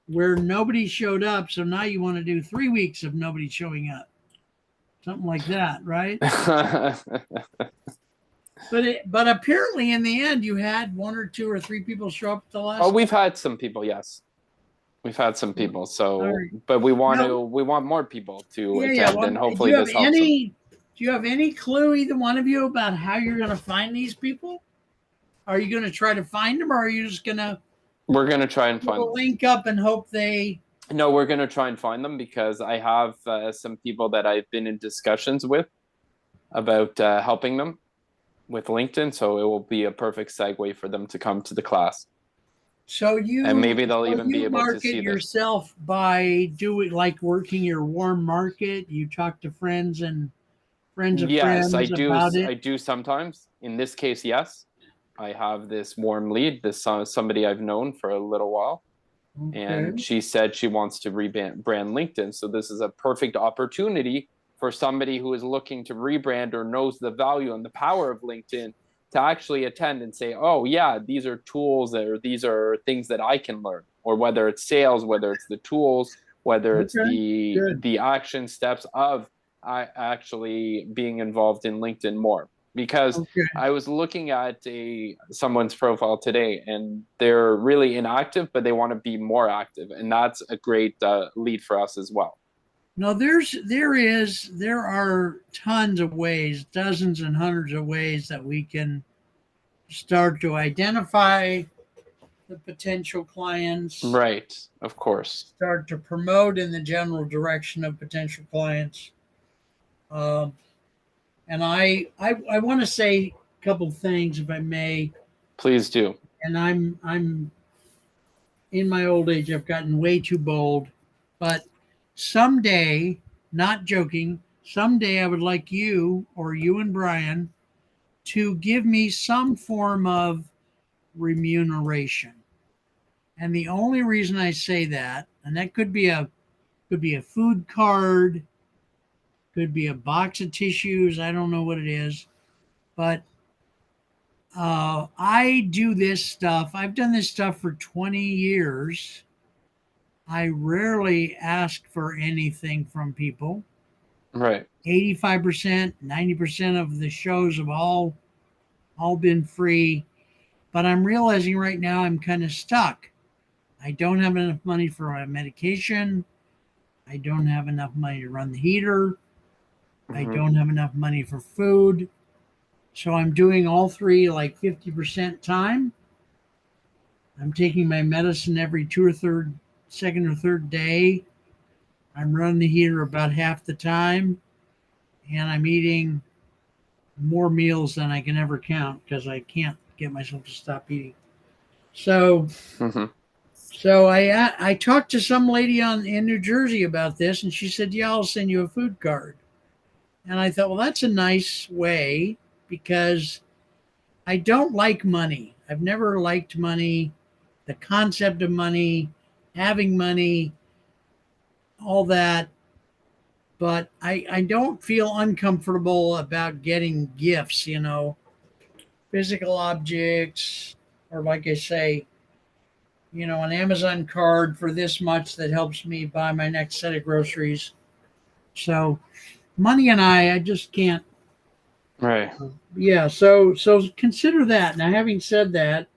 where nobody showed up, so now you want to do 3 weeks of nobody showing up. Something like that, right? But apparently in the end you had 1 or 2 or 3 people show up at the last. Oh, we've had some people, yes. We've had some people, but we want more people to attend, and hopefully this helps them. Do you have any clue, either one of you, about how you're going to find these people? Are you going to try to find them, or are you just going to? We're going to try and find them. Link up and hope they. No, we're going to try and find them because I have some people that I've been in discussions with about helping them with LinkedIn, so it will be a perfect segue for them to come to the class. So and maybe they'll even be able to see yourself this. By doing like working your warm market. You talk to friends and friends of friends. Yes, I do. I do sometimes. In this case, yes, I have this warm lead. This somebody I've known for a little while, and she said she wants to rebrand LinkedIn. So this is a perfect opportunity for somebody who is looking to rebrand or knows the value and the power of LinkedIn to actually attend and say, oh yeah, these are tools or these are things that I can learn, or whether it's sales, whether it's the tools, whether it's Good. the action steps of actually being involved in LinkedIn more. Because I was looking at someone's profile today, and they're really inactive, but they want to be more active, and that's a great lead for us as well. No, there are tons of ways, dozens and hundreds of ways that we can start to identify the potential clients, right? Of course. Start to promote in the general direction of potential clients. Um, and I want to say a couple things, if I may. Please do. And I'm in my old age, I've gotten way too bold, but someday, not joking, someday I would like you or you and Brian to give me some form of remuneration. And the only reason I say that, and that could be a food card, could be a box of tissues, I don't know what it is, but I do this stuff. I've done this stuff for 20 years. I rarely ask for anything from people. Right. 85%, 90% of the shows have all been free, but I'm realizing right now I'm kind of stuck. I don't have enough money for my medication. I don't have enough money to run the heater. I don't have enough money for food. So I'm doing all three like 50% time. I'm taking my medicine every second or third day. I'm running the heater about half the time. And I'm eating more meals than I can ever count because I can't get myself to stop eating. So, so I talked to some lady in New Jersey about this, and she said, "Yeah, I'll send you a food card." And I thought, well, that's a nice way because I don't like money. I've never liked money, the concept of money, having money, all that. But I don't feel uncomfortable about getting gifts, physical objects, or like I say, an Amazon card for this much that helps me buy my next set of groceries. So money and I just can't. Right. Yeah. So consider that. Now, having said that,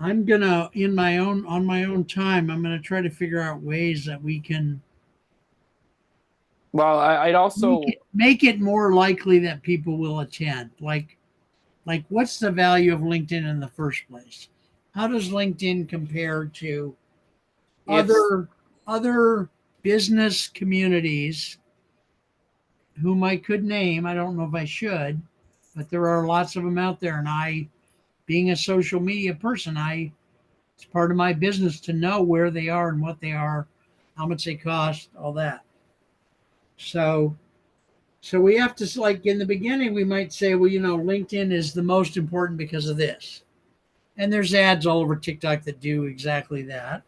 I'm gonna on my own time, I'm gonna try to figure out ways that we can. Well, I'd also make it more likely that people will attend. Like what's the value of LinkedIn in the first place? How does LinkedIn compare to other business communities whom I could name? I don't know if I should, but there are lots of them out there. And being a social media person, it's part of my business to know where they are and what they are, how much they cost, all that. So we have to, like in the beginning, we might say, well, LinkedIn is the most important because of this. And there's ads all over TikTok that do exactly that.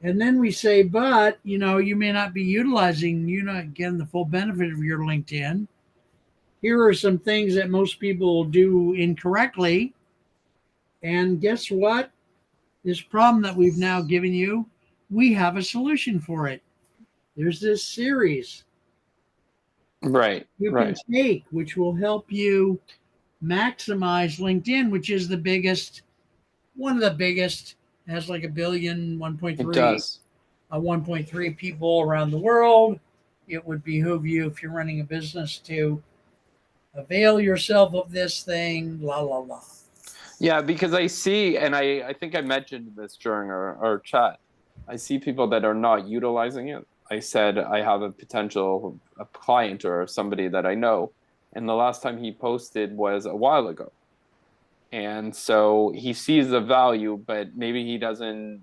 And then we say, but, you may not be you're not getting the full benefit of your LinkedIn. Here are some things that most people do incorrectly. And guess what? This problem that we've now given you, we have a solution for it. There's this series you can take, which will help you maximize LinkedIn, which is one of the biggest, has like 1.3, it does. 1.3 people around the world. It would behoove you, if you're running a business, to avail yourself of this thing, la, la, la. Yeah, because I see, and I think I mentioned this during our chat, I see people that are not utilizing it. I said I have a client or somebody that I know, and the last time he posted was a while ago. And so he sees the value, but maybe he doesn't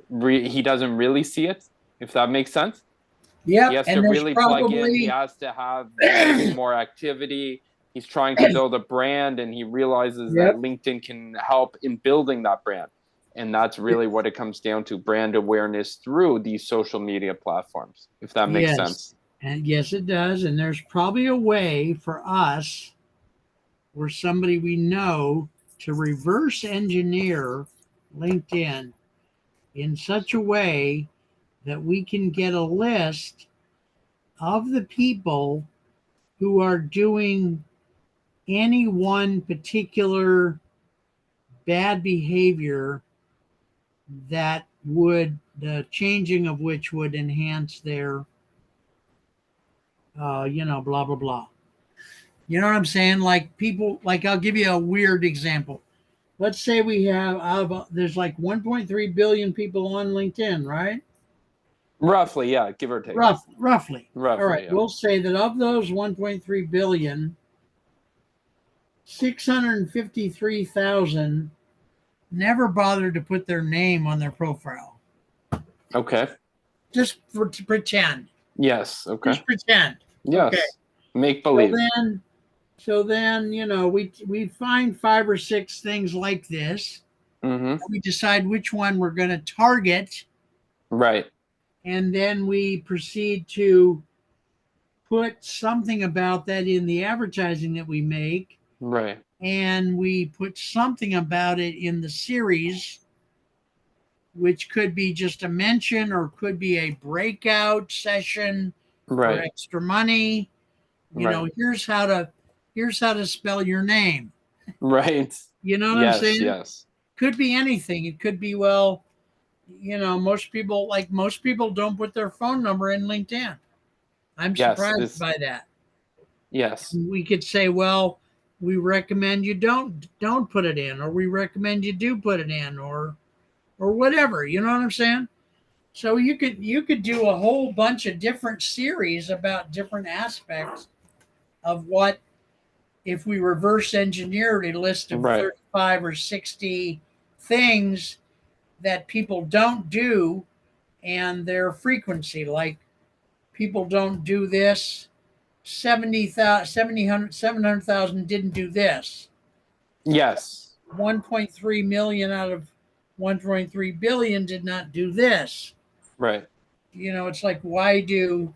really see it, if that makes sense. Yeah, he has and to there's really plug in. He probably has to have more activity. He's trying to build a brand, and he realizes that LinkedIn can help in building that brand. And that's really what it comes down to: brand awareness through these social media platforms, if that makes sense. And yes, it does. And there's probably a way for us or somebody we know to reverse engineer LinkedIn in such a way that we can get a list of the people who are doing any one particular bad behavior that would, the changing of which would enhance their, blah, blah, blah. You know what I'm saying? Like people, like I'll give you a weird example. Let's say we have, there's like 1.3 billion people on LinkedIn, right? Roughly, yeah, give or take. Roughly. All right. Roughly, yeah. We'll say that of those 1.3 billion, 653,000 never bothered to put their name on their profile. Okay. Just to pretend. Yes. Okay. Just pretend. Yes. Okay. Make believe. So then, we find 5 or 6 things like this. Mm-hmm. We decide which one we're going to target. Right. And then we proceed to put something about that in the advertising that we make. Right. And we put something about it in the series, which could be just a mention or could be a breakout session for extra money. Here's how to spell your name. Right. You know what I'm saying? Yes. Could be anything. It could be, most people don't put their phone number in LinkedIn. I'm surprised by that. Yes. And we could say, well, we recommend you don't put it in, or we recommend you do put it in, or whatever. You know what I'm saying? So you could do a whole bunch of different series about different aspects of what, if we reverse engineered a list of 35 or 60 things that people don't do and their frequency, like people don't do this, 700,000 didn't do this. Yes. 1.3 million out of 1.3 billion did not do this. Right. It's like, why do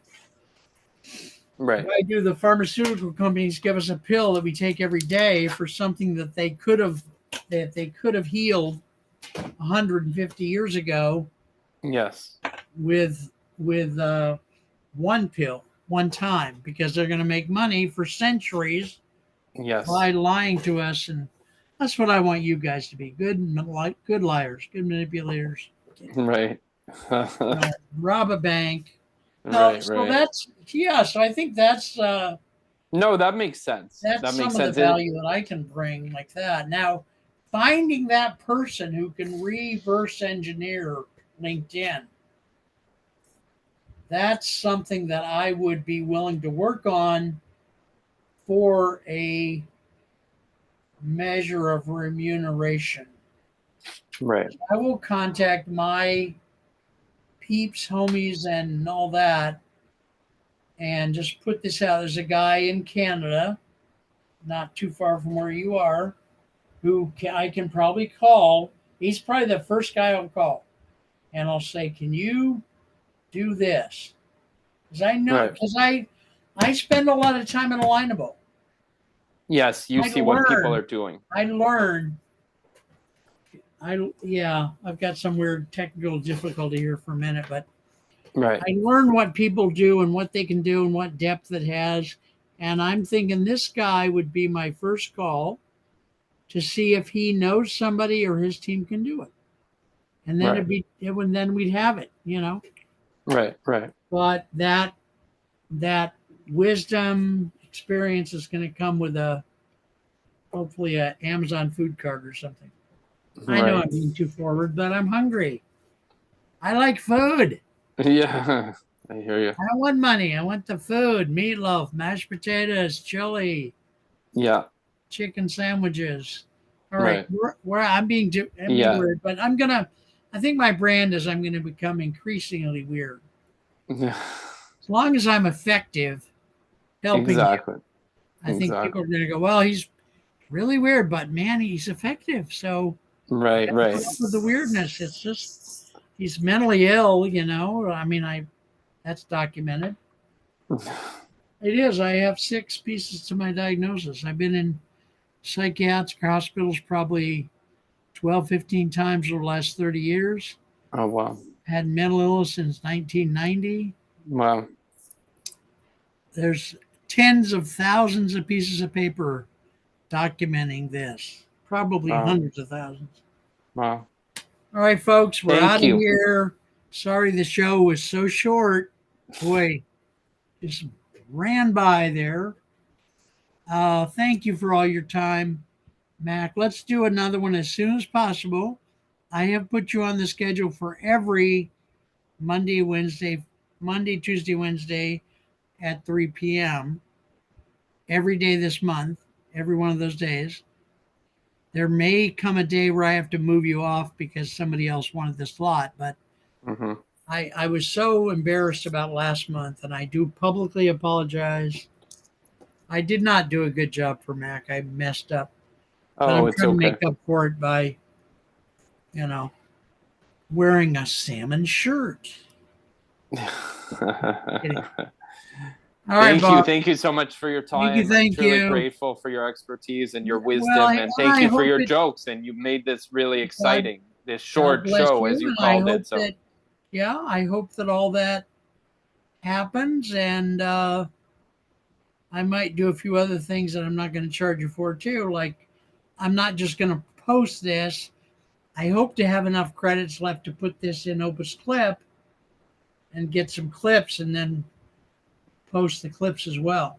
the pharmaceutical companies give us a pill that we take every day for something that they could have healed 150 years ago? Yes. With one pill, one time, because they're going to make money for centuries. Yes. By lying to us, and that's what I want you guys to be: good liars, good manipulators. Right. Rob a bank. Right. So that's So I think that's. No, that makes sense. That's some of the value that I can bring like that. Now, finding that person who can reverse engineer LinkedIn, that's something that I would be willing to work on for a measure of remuneration. Right. I will contact my peeps, homies, and all that, and just put this out. There's a guy in Canada, not too far from where you are, who I can probably call. He's probably the first guy I'll call, and I'll say, "Can you do this?" Because I know, because I spend a lot of time in Alignable. Yes, you see what people are doing. I learn. I've got some weird technical difficulty here for a minute, but I learn what people do and what they can do and what depth it has. And I'm thinking this guy would be my first call to see if he knows somebody or his team can do it. And then then we'd have it, Right. But that wisdom experience is going to come with hopefully a Amazon food cart or something. I know I'm being too forward, but I'm hungry. I like food. Yeah, I hear you. I don't want money. I want the food: meatloaf, mashed potatoes, chili. Yeah. Chicken sandwiches. All right. Where I'm being weird, but I think my brand is I'm going to become increasingly weird. Yeah. As long as I'm effective helping you, I think people are going to go, well, he's really weird, but man, he's effective. So right. With the weirdness, it's just he's mentally ill. I mean, that's documented. It is. I have 6 pieces to my diagnosis. I've been in psychiatric hospitals probably 12, 15 times over the last 30 years. Oh, wow. Had mental illness since 1990. Wow. There's tens of thousands of pieces of paper documenting this, probably Wow. hundreds of thousands. Wow. All right, folks, we're Thank out of you. here. Sorry the show was so short. Boy, just ran by there. Thank you for all your time, Mac. Let's do another one as soon as possible. I have put you on the schedule for every Monday, Tuesday, Wednesday at 3 p.m. every day this month, every one of those days. There may come a day where I have to move you off because somebody else wanted the slot, but I was so embarrassed about last month, and I do publicly apologize. I did not do a good job for Mac. I messed up. But Oh, I'm it's trying to okay. make up for it by, you know, wearing a salmon shirt. Thank you. Bob. Thank you so much for your time. I'm Thank truly you. grateful for your expertise and your Well, wisdom. And thank I you for hope your jokes. And you made this really God, exciting, this God short bless show, you. as you And I called hope it. So that, I hope that all that happens. And I might do a few other things that I'm not going to charge you for, too. Like, I'm not just going to post this. I hope to have enough credits left to put this in Opus Clip and get some clips and then post the clips as well.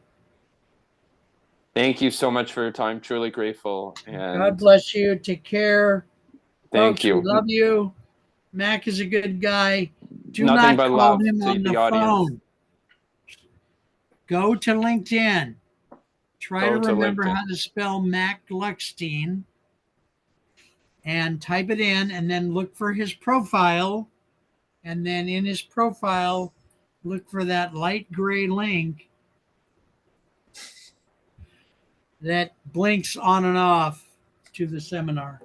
thank you so much for your time. Truly grateful. And God bless you. Take care. thank Folks, we you. love you. Mac is a good guy. Do Nothing not but call love him to on the the audience. phone. Go to LinkedIn. Try to Go to remember LinkedIn. how to spell Mac Gluckstein and type it in and then look for his profile. And then in his profile, look for that light gray link that blinks on and off to the Semianr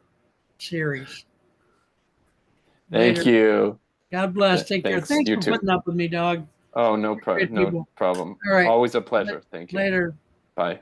series. Thank Later. you. God bless. Take care. Thanks. Thanks You for too. putting up with me, dog. Oh, no Great problem. No people. problem. All right. Always a pleasure. Thank you. Later. Bye.